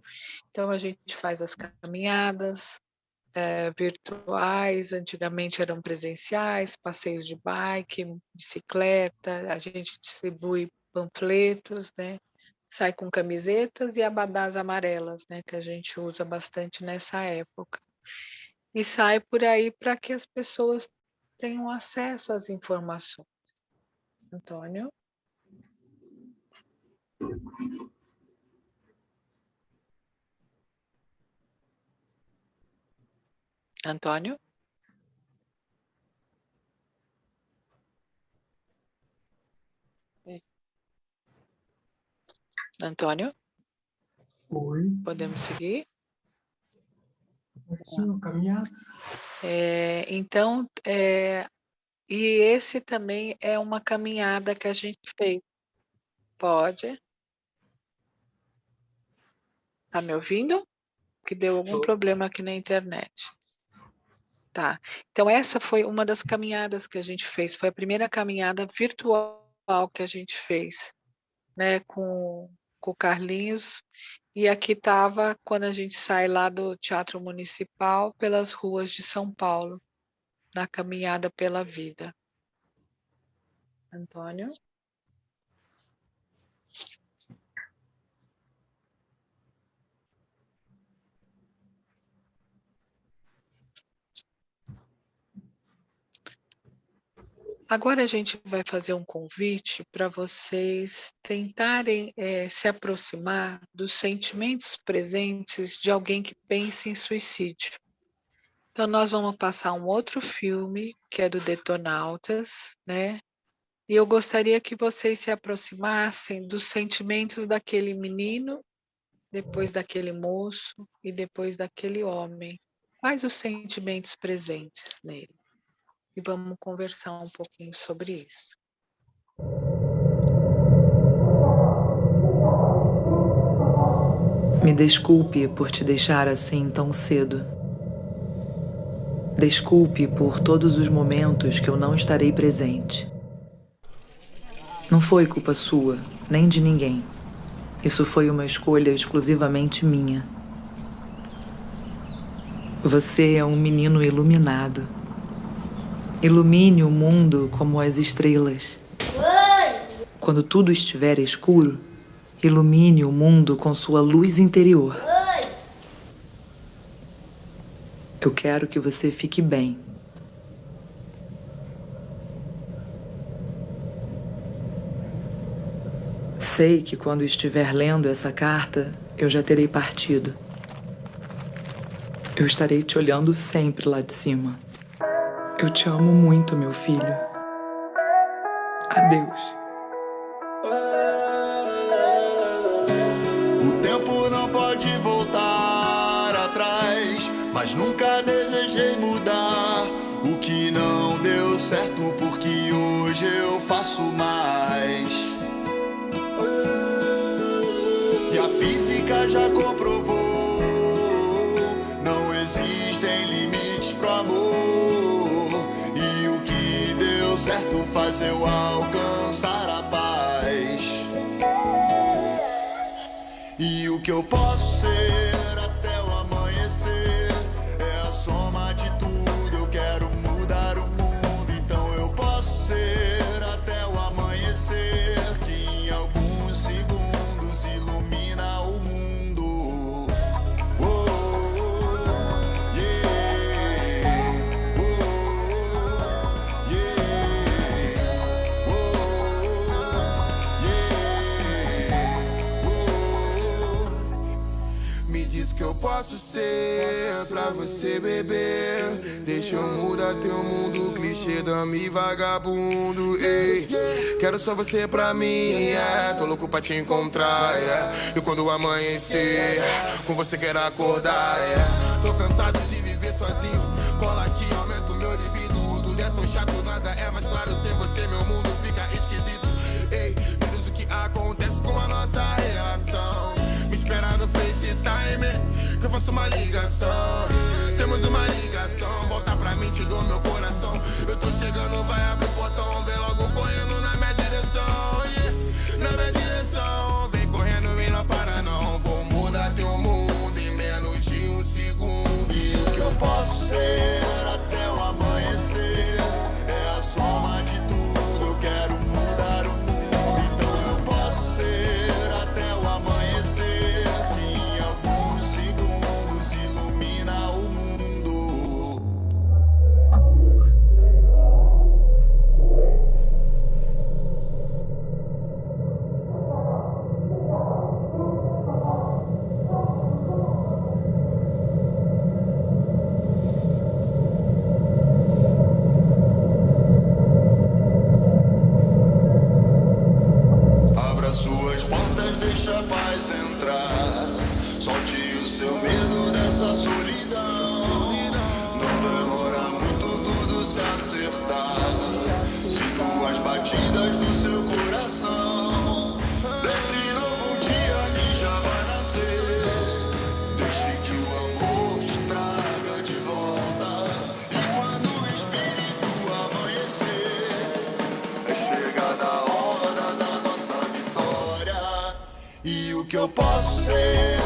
Então, a gente faz as caminhadas virtuais, antigamente eram presenciais, passeios de bike, bicicleta, a gente distribui panfletos, né? Sai com camisetas e abadás amarelas, né? Que a gente usa bastante nessa época. E sai por aí para que as pessoas tenham acesso às informações. Antônio? Antônio? Antônio? Oi. Podemos seguir? Sim, caminhada. Então, e esse também é uma caminhada que a gente fez. Pode? Tá me ouvindo? Que deu algum problema aqui na internet. Tá. Então, essa foi uma das caminhadas que a gente fez. Foi a primeira caminhada virtual que a gente fez, né? Com o Carlinhos E aqui estava quando a gente sai lá do Teatro Municipal pelas ruas de São Paulo, na caminhada pela vida. Antônio? Agora a gente vai fazer um convite para vocês tentarem se aproximar dos sentimentos presentes de alguém que pensa em suicídio. Então, nós vamos passar um outro filme, que é do Detonautas, né? E eu gostaria que vocês se aproximassem dos sentimentos daquele menino, depois daquele moço e depois daquele homem. Quais os sentimentos presentes nele? E vamos conversar um pouquinho sobre isso. Me desculpe por te deixar assim tão cedo. Desculpe por todos os momentos que eu não estarei presente. Não foi culpa sua, nem de ninguém. Isso foi uma escolha exclusivamente minha. Você é um menino iluminado. Ilumine o mundo como as estrelas. Quando tudo estiver escuro, ilumine o mundo com sua luz interior. Eu quero que você fique bem. Sei que quando estiver lendo essa carta, eu já terei partido. Eu estarei te olhando sempre lá de cima. Eu te amo muito, meu filho. Adeus. O tempo não pode voltar atrás, mas nunca desejei mudar o que não deu certo, porque hoje eu faço mais. E a física já comprovou, não existem limites pro amor, e o que deu certo faz eu alcançar a paz. E o que eu posso ser até o amanhecer é a soma de tudo. Eu quero mudar o mundo, então eu posso ser até o amanhecer, que em alguns segundos ilumina o mundo. Oh, yeah. Oh, yeah. Me diz que eu posso ser pra você beber. Deixa eu mudar teu mundo, clichê dame vagabundo. Ei, quero só você pra mim, yeah. Tô louco pra te encontrar, yeah. E quando amanhecer, com você quero acordar, yeah. Tô cansado de viver sozinho, cola aqui, aumenta o meu libido. Tudo é tão chato, nada é mais claro. Sem você meu mundo fica esquisito. Ei, me diz o que acontece com a nossa relação. Me espera no FaceTime, que eu faço uma ligação. Temos uma ligação, volta pra mim, te dou meu coração. Eu tô chegando, vai abrir o portão, vem logo correndo na minha direção, yeah. Na minha direção, vem correndo e não para não. Vou mudar teu mundo em menos de um segundo. E o que eu posso ser até o amanhecer é a soma de tudo. Eu quero mudar o mundo, então eu posso ser até o amanhecer, que em alguns segundos ilumina o mundo. Abra suas portas, deixa a paz entrar. Solte o seu medo dessa solidão. Não demora muito tudo se acertar. Sinto as batidas do seu coração. Desse novo dia que já vai nascer. Deixe que o amor te traga de volta. E quando o espírito amanhecer, é chegada a hora da nossa vitória. E o que eu posso ser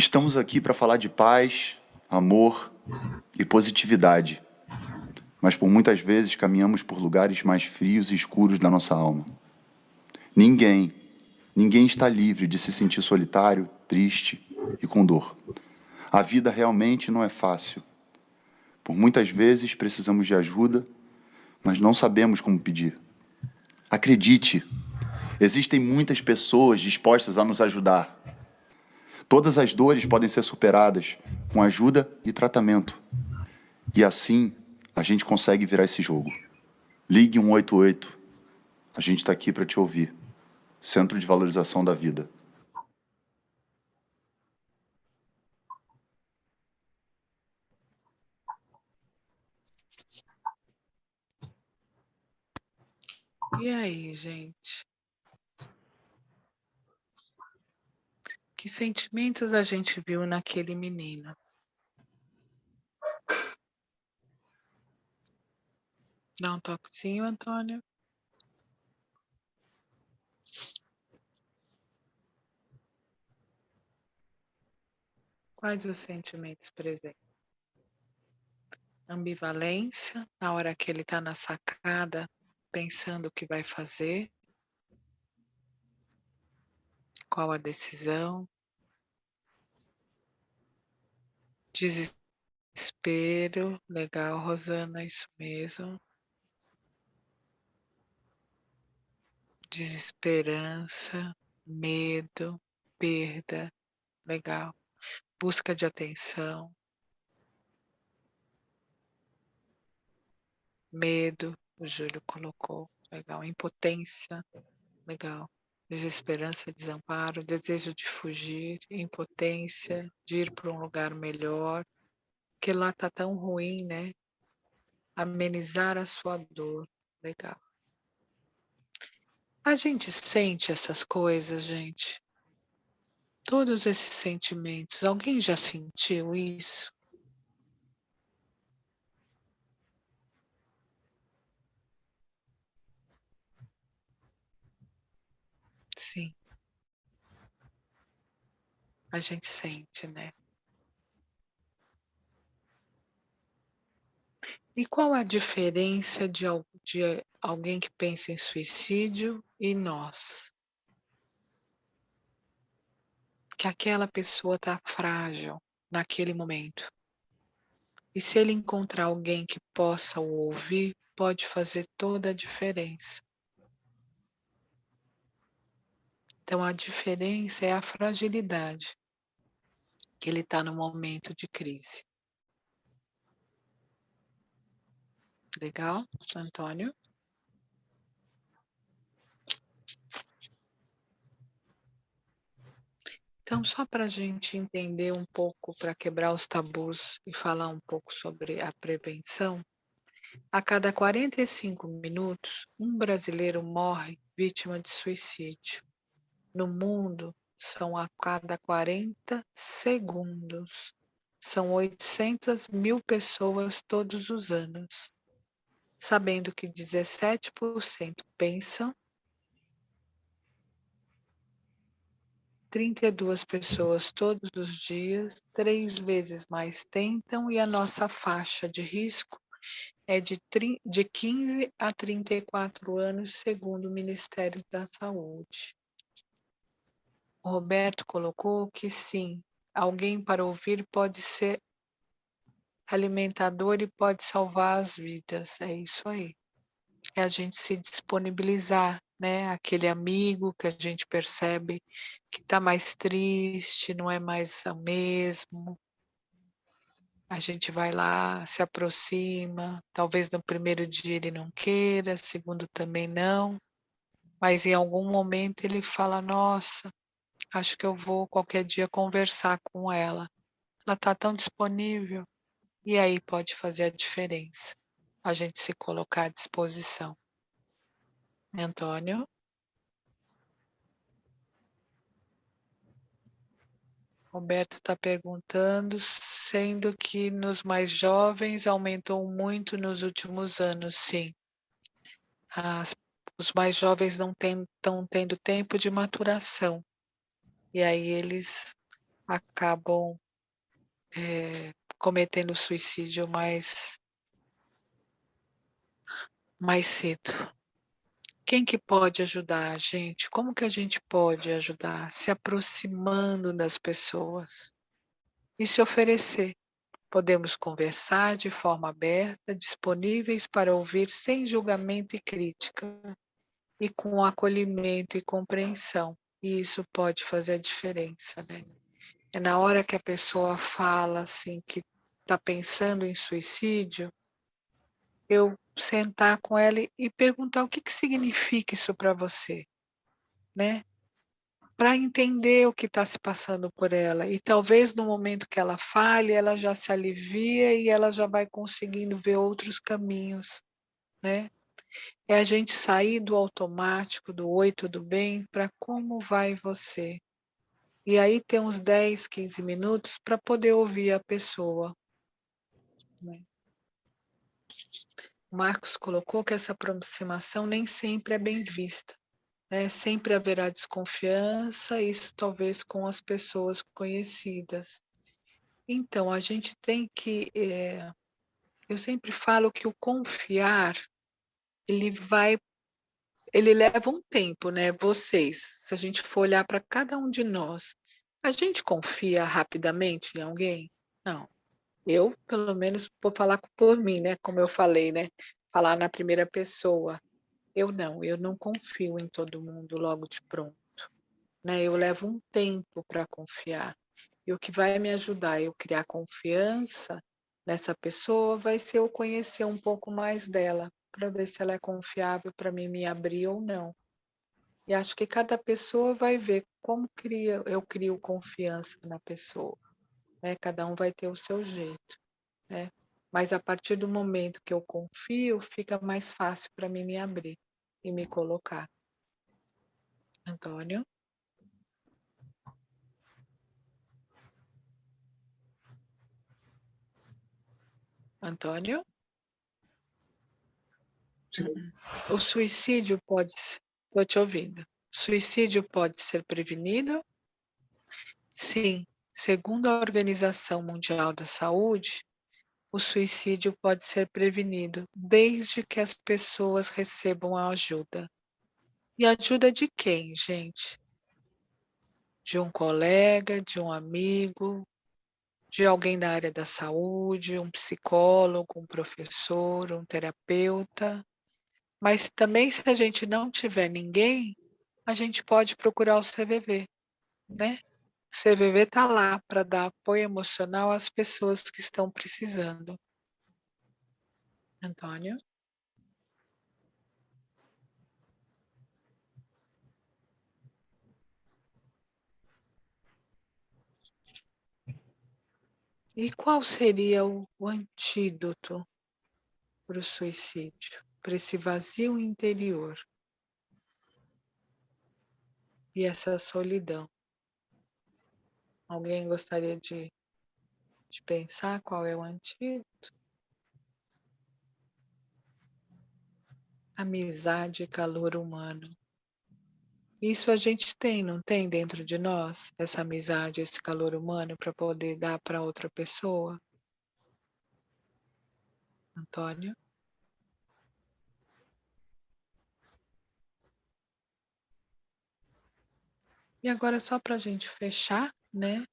Estamos aqui para falar de paz, amor e positividade, mas por muitas vezes caminhamos por lugares mais frios e escuros da nossa alma. Ninguém está livre de se sentir solitário, triste e com dor. A vida realmente não é fácil. Por muitas vezes precisamos de ajuda, mas não sabemos como pedir. Acredite, existem muitas pessoas dispostas a nos ajudar. Todas as dores podem ser superadas com ajuda e tratamento. E assim, a gente consegue virar esse jogo. Ligue 188. A gente está aqui para te ouvir. Centro de Valorização da Vida. E aí, gente? Que sentimentos a gente viu naquele menino? Dá um toquezinho, Antônio. Quais os sentimentos presentes? Ambivalência, na hora que ele está na sacada, pensando o que vai fazer. Qual a decisão? Desespero, legal, Rosana, isso mesmo. Desesperança, medo, perda, legal. Busca de atenção. Medo, o Júlio colocou, legal. Impotência, legal. Desesperança, desamparo, desejo de fugir, impotência, de ir para um lugar melhor, porque lá está tão ruim, né? Amenizar a sua dor, legal. A gente sente essas coisas, gente? Todos esses sentimentos, alguém já sentiu isso? Sim. A gente sente, né? E qual a diferença de alguém que pensa em suicídio e nós? Que aquela pessoa está frágil naquele momento. E se ele encontrar alguém que possa o ouvir, pode fazer toda a diferença. Então, a diferença é a fragilidade, que ele está no momento de crise. Legal, Antônio? Então, só para a gente entender um pouco, para quebrar os tabus e falar um pouco sobre a prevenção, a cada 45 minutos, um brasileiro morre vítima de suicídio. No mundo, são a cada 40 segundos. São 800 mil pessoas todos os anos. Sabendo que 17% pensam, 32 pessoas todos os dias, 3 vezes mais tentam, e a nossa faixa de risco é de 15 a 34 anos, segundo o Ministério da Saúde. O Roberto colocou que sim, alguém para ouvir pode ser alimentador e pode salvar as vidas. É isso aí. É a gente se disponibilizar, né? Aquele amigo que a gente percebe que está mais triste, não é mais o mesmo. A gente vai lá, se aproxima, talvez no primeiro dia ele não queira, segundo também não, mas em algum momento ele fala, nossa, acho que eu vou qualquer dia conversar com ela. Ela está tão disponível. E aí pode fazer a diferença. A gente se colocar à disposição. Antônio? Roberto está perguntando, sendo que nos mais jovens aumentou muito nos últimos anos, sim. Os mais jovens não estão tendo tempo de maturação. E aí eles acabam cometendo suicídio mais cedo. Quem que pode ajudar a gente? Como que a gente pode ajudar? Se aproximando das pessoas e se oferecer. Podemos conversar de forma aberta, disponíveis para ouvir sem julgamento e crítica, e com acolhimento e compreensão. E isso pode fazer a diferença, né? É na hora que a pessoa fala assim que está pensando em suicídio, eu sentar com ela e perguntar o que significa isso para você, né? Para entender o que está se passando por ela. E talvez no momento que ela fale, ela já se alivia e ela já vai conseguindo ver outros caminhos, né? É a gente sair do automático, do oi, tudo bem, para como vai você? E aí ter uns 10, 15 minutos para poder ouvir a pessoa, né? O Marcos colocou que essa aproximação nem sempre é bem vista, né? Sempre haverá desconfiança, isso talvez com as pessoas conhecidas. Então, a gente tem que... eu sempre falo que o confiar, ele leva um tempo, né? Vocês, se a gente for olhar para cada um de nós, a gente confia rapidamente em alguém? Não. Eu, pelo menos, vou falar por mim, né? Como eu falei, né? Falar na primeira pessoa. Eu não confio em todo mundo logo de pronto, né? Eu levo um tempo para confiar. E o que vai me ajudar eu criar confiança nessa pessoa vai ser eu conhecer um pouco mais dela, para ver se ela é confiável para mim me abrir ou não. E acho que cada pessoa vai ver como eu crio confiança na pessoa, né? Cada um vai ter o seu jeito, né? Mas a partir do momento que eu confio, fica mais fácil para mim me abrir e me colocar. Antônio? Antônio? O suicídio pode ser... Estou te ouvindo. Suicídio pode ser prevenido? Sim. Segundo a Organização Mundial da Saúde, o suicídio pode ser prevenido desde que as pessoas recebam a ajuda. E ajuda de quem, gente? De um colega, de um amigo, de alguém da área da saúde, um psicólogo, um professor, um terapeuta. Mas também, se a gente não tiver ninguém, a gente pode procurar o CVV, né? O CVV está lá para dar apoio emocional às pessoas que estão precisando. Antônio? E qual seria o antídoto para o suicídio, para esse vazio interior e essa solidão? Alguém gostaria de pensar qual é o antídoto? Amizade e calor humano. Isso a gente tem, não tem dentro de nós? Essa amizade, esse calor humano para poder dar para outra pessoa? Antônio? E agora, só para a gente fechar, né?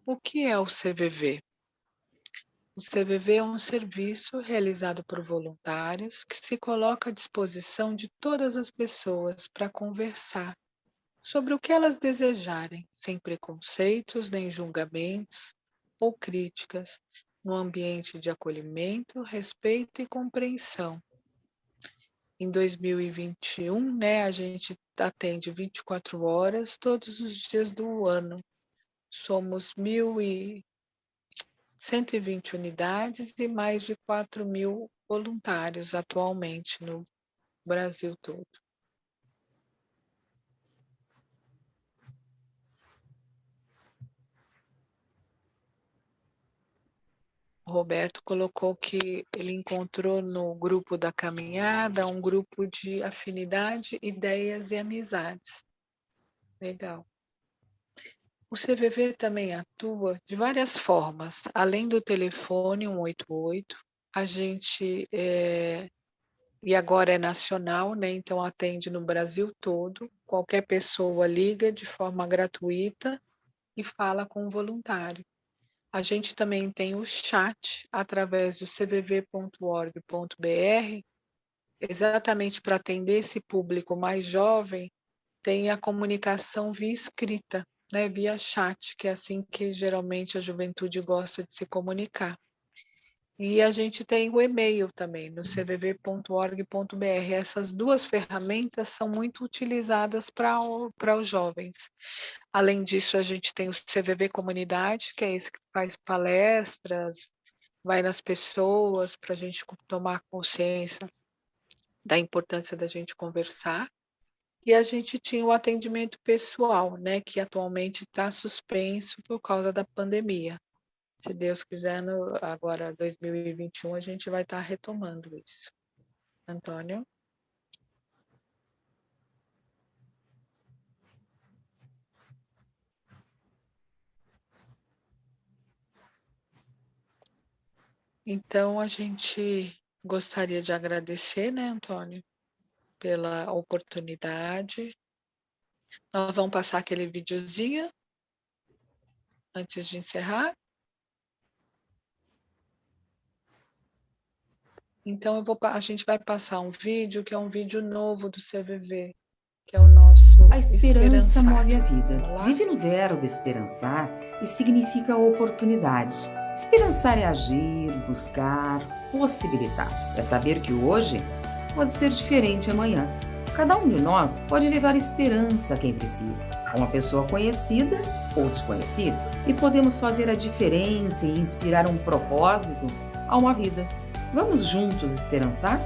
O que é o CVV? O CVV é um serviço realizado por voluntários que se coloca à disposição de todas as pessoas para conversar sobre o que elas desejarem, sem preconceitos nem julgamentos ou críticas, no ambiente de acolhimento, respeito e compreensão. Em 2021, né, a gente atende 24 horas todos os dias do ano. Somos 1.120 unidades e mais de 4.000 voluntários atualmente no Brasil todo. O Roberto colocou que ele encontrou no grupo da caminhada um grupo de afinidade, ideias e amizades. Legal. O CVV também atua de várias formas. Além do telefone 188, a gente, e agora é nacional, né? Então atende no Brasil todo. Qualquer pessoa liga de forma gratuita e fala com o voluntário. A gente também tem o chat através do cvv.org.br, exatamente para atender esse público mais jovem, tem a comunicação via escrita, né, via chat, que é assim que geralmente a juventude gosta de se comunicar. E a gente tem o e-mail também, no cvv.org.br. Essas duas ferramentas são muito utilizadas para os jovens. Além disso, a gente tem o CVV Comunidade, que é esse que faz palestras, vai nas pessoas para a gente tomar consciência da importância da gente conversar. E a gente tinha o atendimento pessoal, né, que atualmente está suspenso por causa da pandemia. Se Deus quiser, agora 2021, a gente vai estar retomando isso. Antônio? Então, a gente gostaria de agradecer, né, Antônio, pela oportunidade. Nós vamos passar aquele videozinho antes de encerrar. Então, a gente vai passar um vídeo que é um vídeo novo do CVV, que é o nosso A esperança Esperançar. move a vida. Vive no verbo esperançar e significa oportunidade. Esperançar é agir, buscar, possibilitar. É saber que o hoje pode ser diferente amanhã. Cada um de nós pode levar esperança a quem precisa, a uma pessoa conhecida ou desconhecida. E podemos fazer a diferença e inspirar um propósito a uma vida. Vamos juntos esperançar?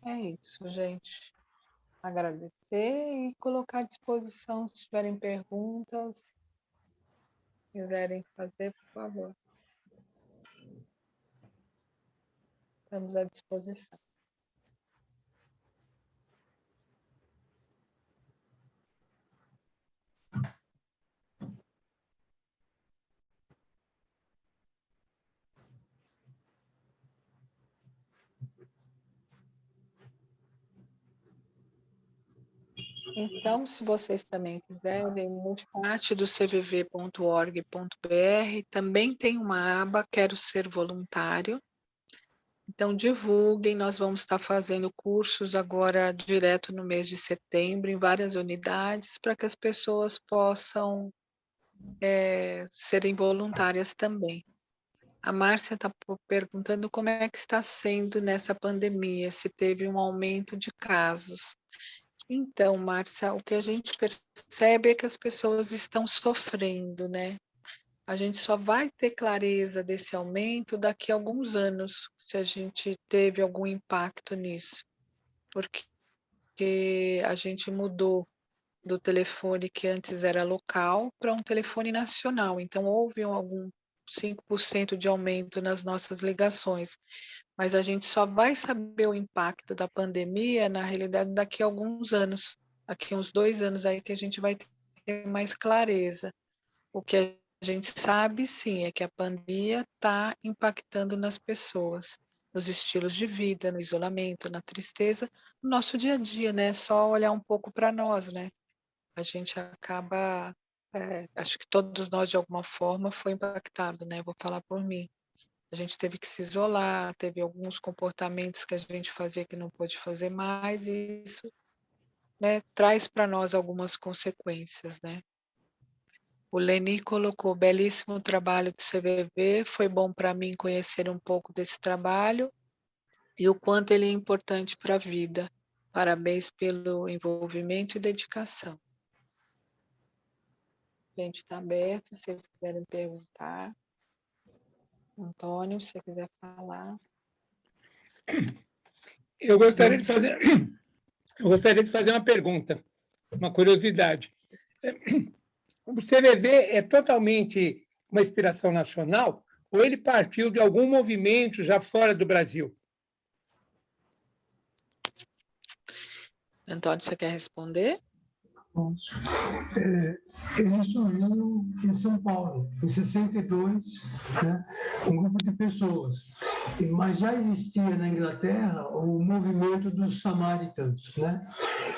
É isso, gente. Agradecer e colocar à disposição se tiverem perguntas, quiserem fazer, por favor. Estamos à disposição. Então, se vocês também quiserem, no chat do cvv.org.br também tem uma aba Quero Ser Voluntário. Então, divulguem, nós vamos estar fazendo cursos agora direto no mês de setembro, em várias unidades, para que as pessoas possam serem voluntárias também. A Márcia está perguntando como é que está sendo nessa pandemia, se teve um aumento de casos. Então, Márcia, o que a gente percebe é que as pessoas estão sofrendo, né? A gente só vai ter clareza desse aumento daqui a alguns anos, se a gente teve algum impacto nisso. Porque a gente mudou do telefone que antes era local para um telefone nacional. Então, houve algum 5% de aumento nas nossas ligações. Mas a gente só vai saber o impacto da pandemia, na realidade, daqui a alguns anos. Daqui a uns 2 anos aí que a gente vai ter mais clareza. O que a gente sabe, sim, é que a pandemia está impactando nas pessoas, nos estilos de vida, no isolamento, na tristeza, no nosso dia a dia, né? Só olhar um pouco para nós, né? A gente acaba, acho que todos nós, de alguma forma, foi impactado, né? Vou falar por mim. A gente teve que se isolar, teve alguns comportamentos que a gente fazia que não pôde fazer mais, e isso, né, traz para nós algumas consequências, né? O Leni colocou belíssimo trabalho do CVV, foi bom para mim conhecer um pouco desse trabalho e o quanto ele é importante para a vida. Parabéns pelo envolvimento e dedicação. A gente está aberto, se vocês quiserem perguntar. Antônio, se você quiser falar. Eu gostaria de fazer uma pergunta, uma curiosidade. O CVV é totalmente uma inspiração nacional ou ele partiu de algum movimento já fora do Brasil? Antônio, você quer responder? Ele surgiu em São Paulo, em 62, né, um grupo de pessoas. Mas já existia na Inglaterra o movimento dos samaritanos, né?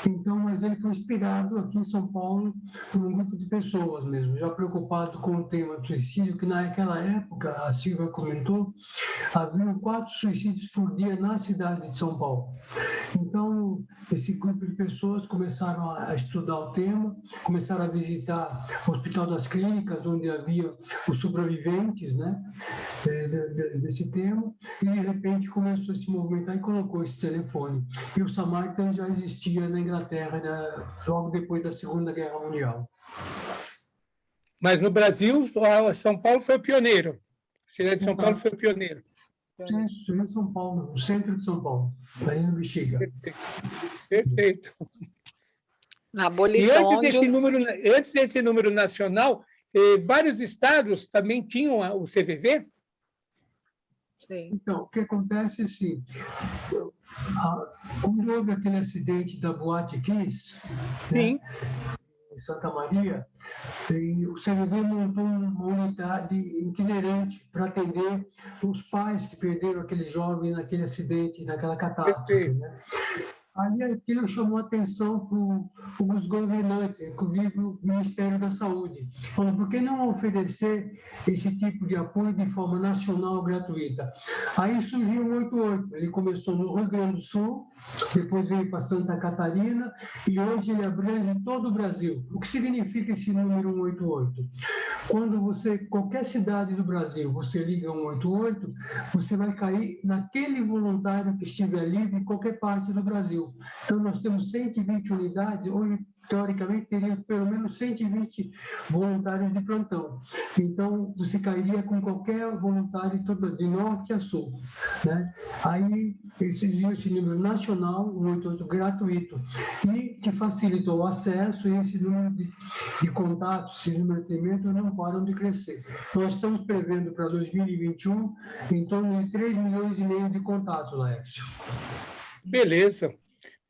Então, mas ele foi inspirado aqui em São Paulo por um grupo de pessoas mesmo, já preocupado com o tema do suicídio, que naquela época, a Silvia comentou, haviam 4 suicídios por dia na cidade de São Paulo. Então, esse grupo de pessoas começaram a estudar o tema, começaram a visitar o Hospital das Clínicas, onde havia os sobreviventes, né, desse tema, e de repente começou a se movimentar e colocou esse telefone. E o Samaritan já existia na Inglaterra, né, logo depois da Segunda Guerra Mundial. Mas no Brasil, São Paulo foi o pioneiro. A cidade de São Paulo foi o pioneiro. Isso, em São Paulo, no centro de São Paulo, ali no Bexiga. Perfeito. Na abolição, antes desse número nacional, vários estados também tinham o CVV? Sim. Então, o que acontece é assim, quando houve aquele acidente da Boate Kiss, sim, né, em Santa Maria, e o CVV montou uma unidade itinerante para atender os pais que perderam aquele jovem naquele acidente, naquela catástrofe, né? Aí aquilo chamou a atenção para os governantes, inclusive o Ministério da Saúde. Falou, por que não oferecer esse tipo de apoio de forma nacional gratuita? Aí surgiu o 88. Ele começou no Rio Grande do Sul, depois veio para Santa Catarina e hoje ele abrange todo o Brasil. O que significa esse número 188? Quando você, qualquer cidade do Brasil, você liga 188, você vai cair naquele voluntário que estiver livre em qualquer parte do Brasil. Então, nós temos 120 unidades, onde, teoricamente, teria pelo menos 120 voluntários de plantão. Então, você cairia com qualquer voluntário de norte a sul, né? Aí, exigiu esse número nacional, 188 gratuito, e que facilitou o acesso, e esse número de contatos, esse número de atendimentos não param de crescer. Nós estamos prevendo para 2021 em torno de 3,5 milhões de contatos, Laércio. Beleza.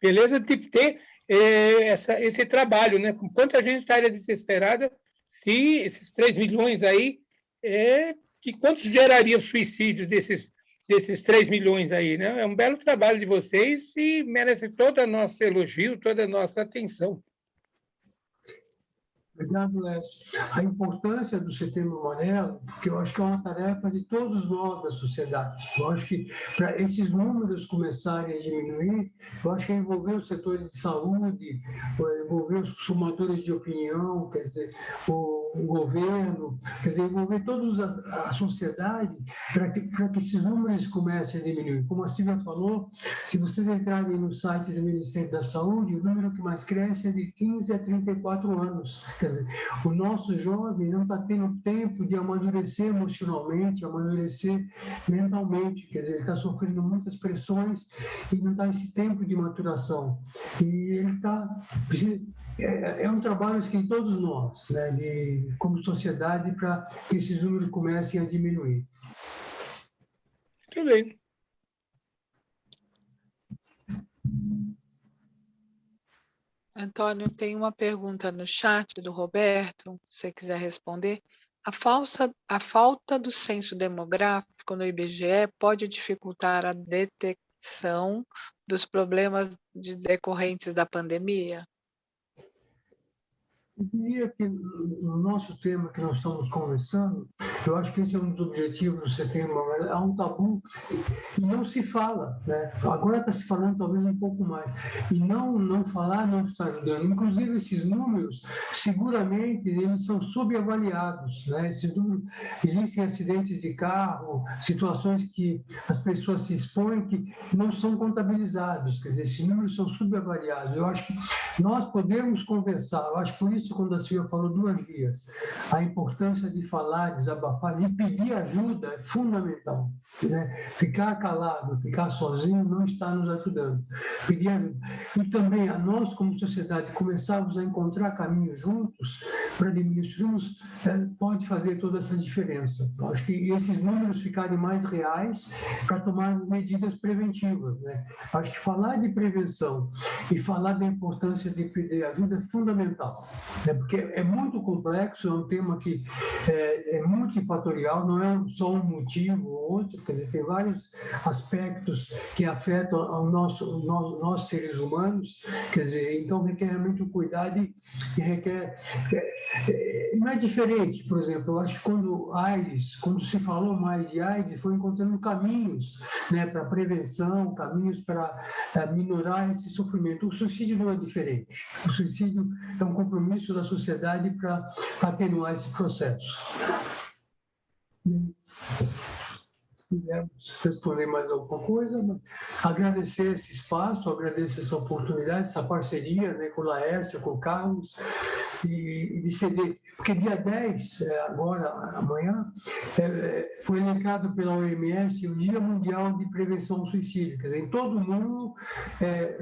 Beleza, tem que ter esse trabalho, né? Com quanta gente estaria desesperada se esses 3 milhões aí, quantos gerariam suicídios desses 3 milhões aí, né? É um belo trabalho de vocês e merece todo o nosso elogio, toda a nossa atenção. Obrigado, Lécio. A importância do Setembro Amarelo, porque eu acho que é uma tarefa de todos nós da sociedade. Eu acho que para esses números começarem a diminuir, eu acho que envolver os setores de saúde, envolver os formadores de opinião, quer dizer, o governo, quer dizer, envolver toda a sociedade para que esses números comecem a diminuir. Como a Silvia falou, se vocês entrarem no site do Ministério da Saúde, o número que mais cresce é de 15 a 34 anos. Quer dizer, o nosso jovem não está tendo tempo de amadurecer emocionalmente, amadurecer mentalmente, quer dizer, ele está sofrendo muitas pressões e não está esse tempo de maturação. E ele está... É um trabalho que todos nós, né, como sociedade, para que esses números comecem a diminuir. Muito bem. Antônio, tem uma pergunta no chat do Roberto, se você quiser responder. A falta do censo demográfico no IBGE pode dificultar a detecção dos problemas decorrentes da pandemia? Eu diria que no nosso tema que nós estamos conversando, eu acho que esse é um dos objetivos do Setembro Amarelo, há um tabu e não se fala, né? Agora está se falando talvez um pouco mais, e não falar não está ajudando. Inclusive esses números, seguramente, eles são subavaliados, né? Esses números, existem acidentes de carro, situações que as pessoas se expõem que não são contabilizados, quer dizer, esses números são subavaliados. Eu acho que nós podemos conversar, eu acho que por isso início, quando a Silvia falou 2 vias. A importância de falar, desabafar, de pedir ajuda é fundamental. Né? Ficar calado, ficar sozinho não está nos ajudando. Pedir ajuda. E também a nós, como sociedade, começarmos a encontrar caminhos juntos para diminuirmos, pode fazer toda essa diferença. Eu acho que esses números ficarem mais reais para tomar medidas preventivas. Né? Acho que falar de prevenção e falar da importância de pedir ajuda é fundamental, né? Porque é muito complexo, é um tema que é multifatorial, não é só um motivo ou outro, quer dizer, tem vários aspectos que afetam nós seres humanos, quer dizer, então requer realmente um cuidado e requer... não é diferente, por exemplo, eu acho que quando se falou mais de AIDS, foi encontrando caminhos, né, para prevenção, caminhos para minorar esse sofrimento. O suicídio não é diferente. O suicídio é um compromisso da sociedade para atenuar esse processo. Se pudermos responder mais alguma coisa, agradecer esse espaço, agradecer essa oportunidade, essa parceria, né, com o Laércio, com o Carlos, e de ceder. Porque dia 10, agora, amanhã, foi elencado pela OMS o Dia Mundial de Prevenção ao Suicídio. Quer dizer, em todo o mundo,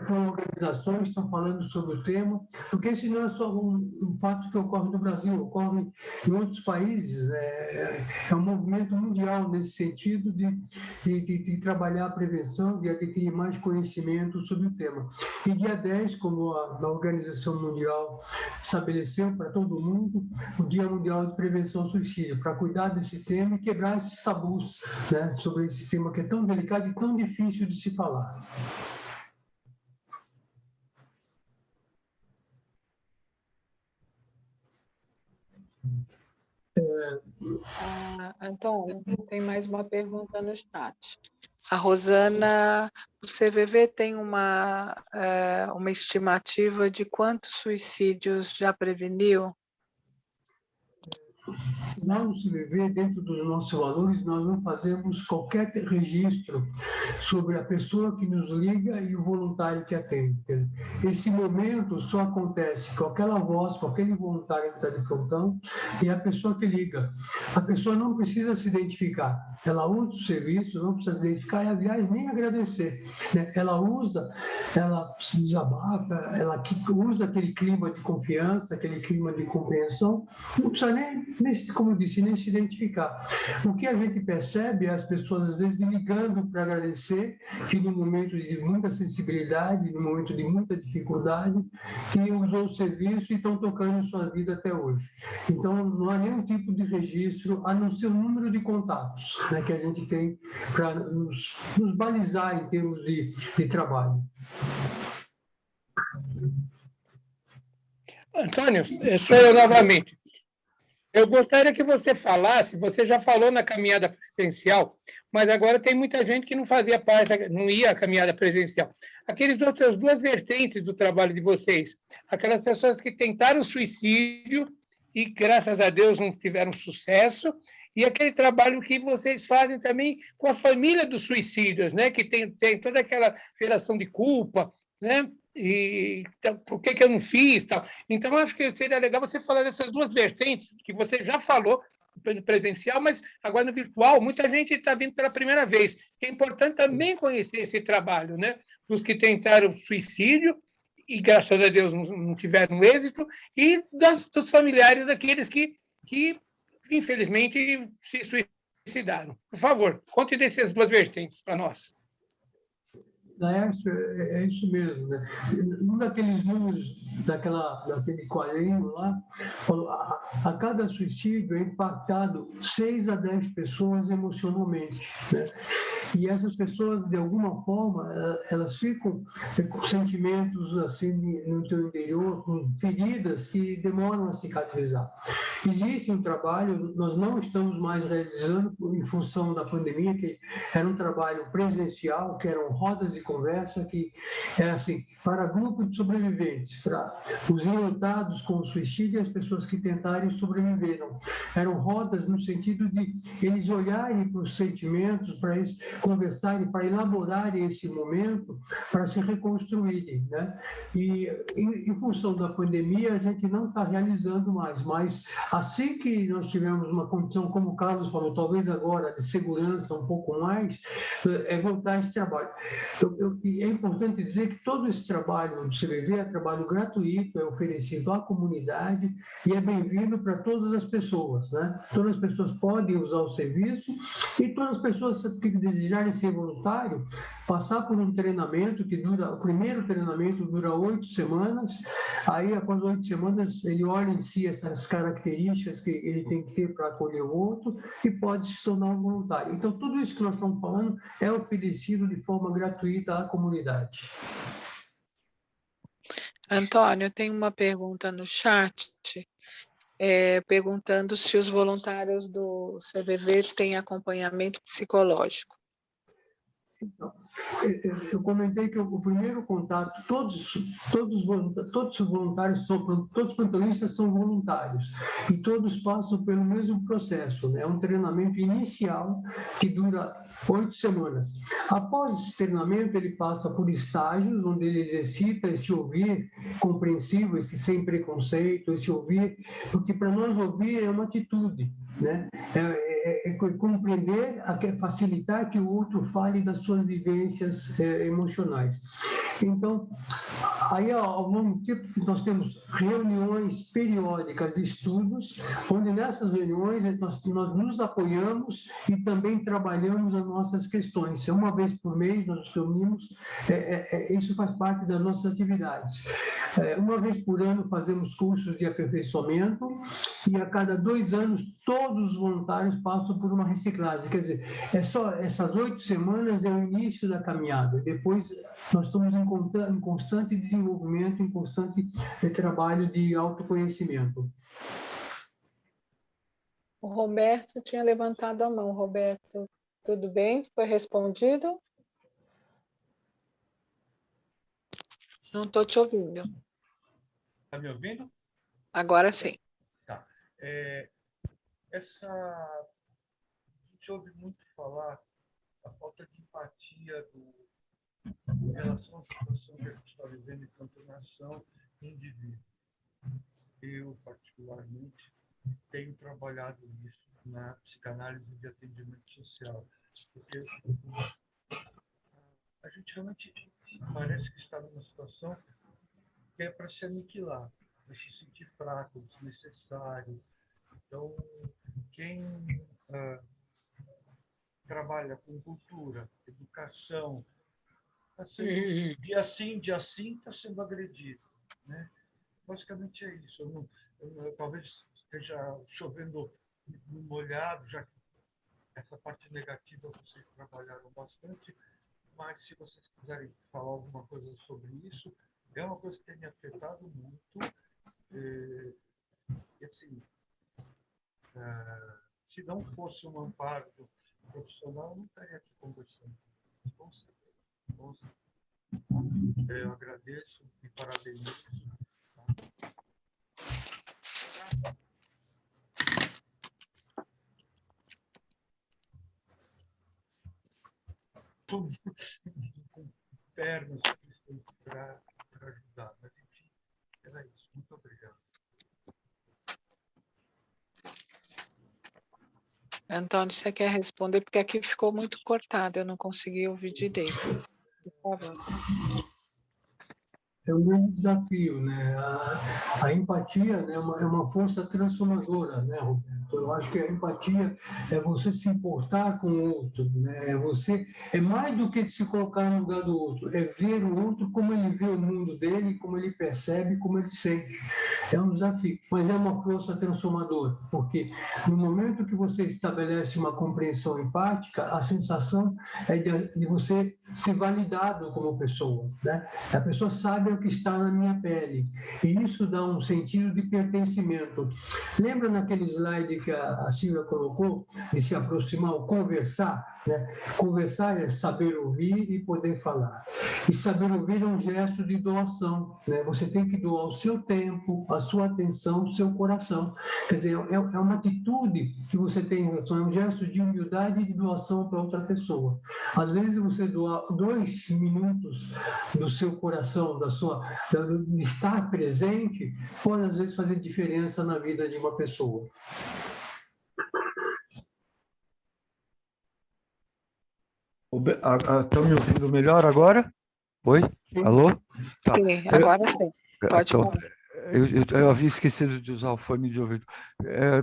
organizações estão falando sobre o tema, porque esse não é só um fato que ocorre no Brasil, ocorre em outros países. É um movimento mundial nesse sentido de trabalhar a prevenção, de adquirir mais conhecimento sobre o tema. E dia 10, como a Organização Mundial estabeleceu para todo mundo, o Dia Mundial de Prevenção ao Suicídio, para cuidar desse tema e quebrar esses tabus, né, sobre esse tema que é tão delicado e tão difícil de se falar. Antônio, tem mais uma pergunta no chat. A Rosana, o CVV tem uma estimativa de quantos suicídios já preveniu? Lá no CVV, dentro dos nossos valores, nós não fazemos qualquer registro sobre a pessoa que nos liga e o voluntário que atende. Esse momento só acontece com aquela voz, com aquele voluntário que está de plantão e a pessoa que liga. A pessoa não precisa se identificar. Ela usa o serviço, não precisa se identificar e, aliás, nem agradecer. Ela usa, ela se desabafa, ela usa aquele clima de confiança, aquele clima de compreensão, não precisa nem, como eu disse, nem se identificar. O que a gente percebe é as pessoas, às vezes, ligando para agradecer, que no momento de muita sensibilidade, no momento de muita dificuldade, que usou o serviço e estão tocando sua vida até hoje. Então, não há nenhum tipo de registro, a não ser o número de contatos, né, que a gente tem para nos balizar em termos de trabalho. Antônio, sou eu novamente. Eu gostaria que você falasse, você já falou na caminhada presencial, mas agora tem muita gente que não fazia parte, não ia à caminhada presencial. Aquelas outras 2 vertentes do trabalho de vocês, aquelas pessoas que tentaram suicídio e, graças a Deus, não tiveram sucesso, e aquele trabalho que vocês fazem também com a família dos suicídios, né? Que tem toda aquela geração de culpa, né? E então, por que eu não fiz, tal. Então, acho que seria legal você falar dessas 2 vertentes que você já falou no presencial, mas agora no virtual, muita gente está vindo pela primeira vez. É importante também conhecer esse trabalho, né? Dos que tentaram suicídio e, graças a Deus, não tiveram êxito, e dos familiares daqueles que infelizmente, se suicidaram. Por favor, conte dessas 2 vertentes para nós. Laércio, é isso mesmo, né? Um daqueles números daquele quadrinho lá, a cada suicídio é impactado 6 a 10 pessoas emocionalmente, né? E essas pessoas, de alguma forma, elas ficam com sentimentos assim no seu interior, com feridas que demoram a cicatrizar. Existe um trabalho, nós não estamos mais realizando em função da pandemia, que era um trabalho presencial, que eram rodas de conversa, que era assim, para grupo de sobreviventes, para os enlutados com o suicídio e as pessoas que tentarem sobreviveram. Eram rodas no sentido de eles olharem para os sentimentos, para conversarem, para elaborarem esse momento, para se reconstruírem, né? E em função da pandemia, a gente não está realizando mais, mas assim que nós tivermos uma condição, como o Carlos falou, talvez agora de segurança um pouco mais, voltar a esse trabalho. E é importante dizer que todo esse trabalho do CVV é trabalho gratuito, é oferecido à comunidade e é bem-vindo para todas as pessoas, né? Todas as pessoas podem usar o serviço e todas as pessoas que desejarem ser voluntário, passar por um treinamento que dura, o primeiro treinamento dura 8 semanas, aí após 8 semanas ele olha em si essas características que ele tem que ter para acolher o outro e pode se tornar um voluntário. Então, tudo isso que nós estamos falando é oferecido de forma gratuita à comunidade. Antônio, tem uma pergunta no chat, perguntando se os voluntários do CVV têm acompanhamento psicológico. Então, eu comentei que o primeiro contato, todos os voluntários, todos os plantonistas são voluntários e todos passam pelo mesmo processo, né? É um treinamento inicial que dura 8 semanas. Após esse treinamento, ele passa por estágios onde ele exercita esse ouvir compreensivo, esse sem preconceito, esse ouvir, porque para nós ouvir é uma atitude, né? É compreender, facilitar que o outro fale das suas vivências emocionais. Então, aí ao longo do tempo nós temos reuniões periódicas de estudos, onde nessas reuniões nós nos apoiamos e também trabalhamos as nossas questões. Uma vez por mês nós nos reunimos, isso faz parte das nossas atividades. Uma vez por ano fazemos cursos de aperfeiçoamento e a cada 2 anos todos os voluntários passam por uma reciclagem. Quer dizer, essas 8 semanas é o início da caminhada. Depois nós estamos em constante desenvolvimento, em constante trabalho de autoconhecimento. O Roberto tinha levantado a mão. Roberto, tudo bem? Foi respondido? Não estou te ouvindo. Está me ouvindo? Agora sim. Tá. A gente ouve muito falar da falta de empatia em relação à situação que a gente está vivendo enquanto nação e indivíduo. Eu, particularmente, tenho trabalhado nisso na psicanálise de atendimento social, porque a gente realmente parece que está numa situação que é para se aniquilar, para se sentir fraco, desnecessário. Então, quem trabalha com cultura, educação, tá sendo, dia sim, está sendo agredido, né? Basicamente é isso. Eu talvez esteja chovendo no molhado, já que essa parte negativa vocês trabalharam bastante, mas se vocês quiserem falar alguma coisa sobre isso, é uma coisa que tem me afetado muito. E assim, se não fosse um amparo profissional, eu não estaria aqui conversando. Com certeza. Eu agradeço e parabenizo. Com pernas para ajudar. Mas, enfim, era isso. Muito obrigado. Antônio, você quer responder? Porque aqui ficou muito cortado, eu não consegui ouvir direito. Por favor. É um grande desafio, né? A empatia, né, é uma força transformadora, né, Roberto? Eu acho que a empatia é você se importar com o outro, né? É mais do que se colocar no lugar do outro, é ver o outro como ele vê o mundo dele, como ele percebe, como ele sente. É um desafio, mas é uma força transformadora, porque no momento que você estabelece uma compreensão empática, a sensação é de você ser validado como pessoa, né? A pessoa sabe o que está na minha pele, e isso dá um sentido de pertencimento. Lembra naquele slide que a Silvia colocou, de se aproximar, ou conversar? né? Conversar é saber ouvir e poder falar. E saber ouvir é um gesto de doação, né? Você tem que doar o seu tempo, a sua atenção, o seu coração. Quer dizer, é uma atitude que você tem, é um gesto de humildade e de doação para outra pessoa. Às vezes você doar 2 minutos do seu coração, de estar presente, pode às vezes fazer diferença na vida de uma pessoa. Estão me ouvindo melhor agora? Oi? Alô? Tá. Sim, agora sim. Pode Então, falar. eu havia esquecido de usar o fone de ouvido.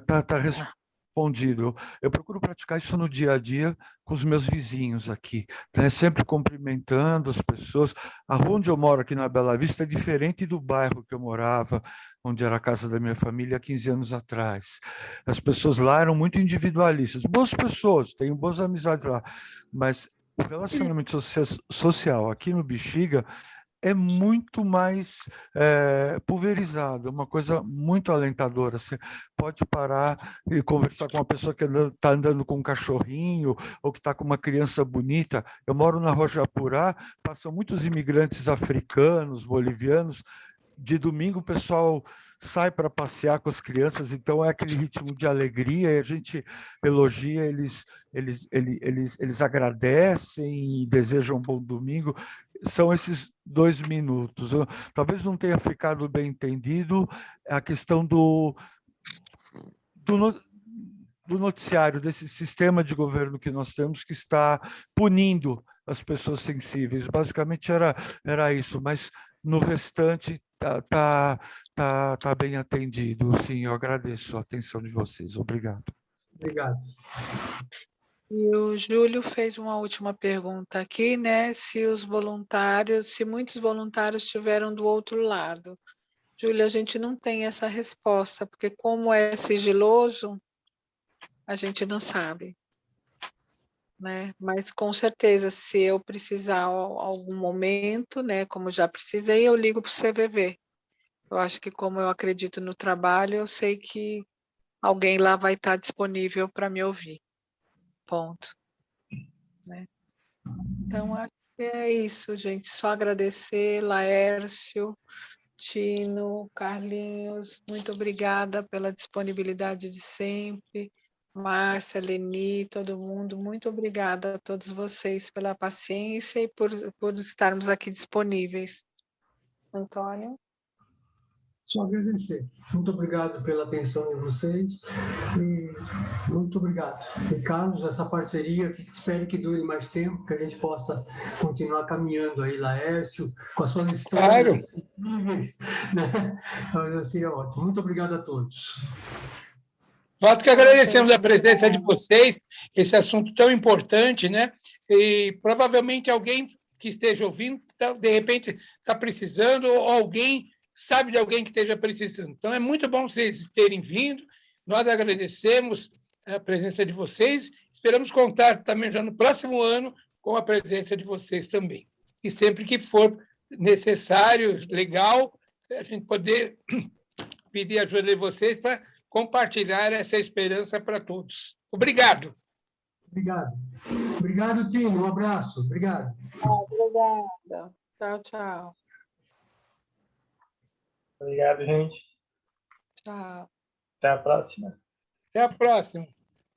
Tá respondido. Eu procuro praticar isso no dia a dia com os meus vizinhos aqui, né? Sempre cumprimentando as pessoas. A rua onde eu moro aqui na Bela Vista é diferente do bairro que eu morava, onde era a casa da minha família há 15 anos atrás. As pessoas lá eram muito individualistas. Boas pessoas, tenho boas amizades lá, mas o relacionamento social aqui no Bexiga é muito mais pulverizado, é uma coisa muito alentadora. Você pode parar e conversar com uma pessoa que está andando com um cachorrinho ou que está com uma criança bonita. Eu moro na Rojapurá, passam muitos imigrantes africanos, bolivianos. De domingo o pessoal sai para passear com as crianças, então é aquele ritmo de alegria e a gente elogia, eles agradecem e desejam um bom domingo. São esses 2 minutos. Talvez não tenha ficado bem entendido a questão do noticiário, desse sistema de governo que nós temos, que está punindo as pessoas sensíveis. Basicamente era isso, mas no restante tá bem atendido. Sim, eu agradeço a atenção de vocês. Obrigado. Obrigado. E o Júlio fez uma última pergunta aqui, né? Se muitos voluntários estiveram do outro lado. Júlio, a gente não tem essa resposta, porque como é sigiloso, a gente não sabe, né? Mas com certeza, se eu precisar algum momento, né? Como já precisei, eu ligo para o CVV. Eu acho que como eu acredito no trabalho, eu sei que alguém lá vai estar disponível para me ouvir. Ponto. Né? Então, acho que é isso, gente. Só agradecer, Laércio, Tino, Carlinhos, muito obrigada pela disponibilidade de sempre. Márcia, Leni, todo mundo, muito obrigada a todos vocês pela paciência e por estarmos aqui disponíveis. Antônio? Só agradecer. Muito obrigado pela atenção de vocês e muito obrigado. E, Carlos, essa parceria, que espero que dure mais tempo, que a gente possa continuar caminhando aí, Laércio, com as suas histórias incríveis, né? Então, seria ótimo. Muito obrigado a todos. Nós que agradecemos a presença de vocês, esse assunto tão importante, né? E provavelmente alguém que esteja ouvindo, de repente, está precisando, ou alguém sabe de alguém que esteja precisando. Então, é muito bom vocês terem vindo. Nós agradecemos a presença de vocês. Esperamos contar também já no próximo ano com a presença de vocês também. E sempre que for necessário, legal, a gente poder pedir ajuda de vocês para compartilhar essa esperança para todos. Obrigado. Obrigado. Obrigado, Tino. Um abraço. Obrigado. Obrigada. Tchau, tchau. Obrigado, gente. Tchau. Até a próxima. Até a próxima.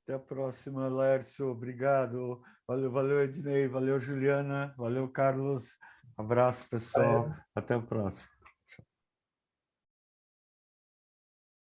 Até a próxima, Lércio. Obrigado. Valeu, Ednei. Valeu, Juliana. Valeu, Carlos. Abraço, pessoal. Até a próxima.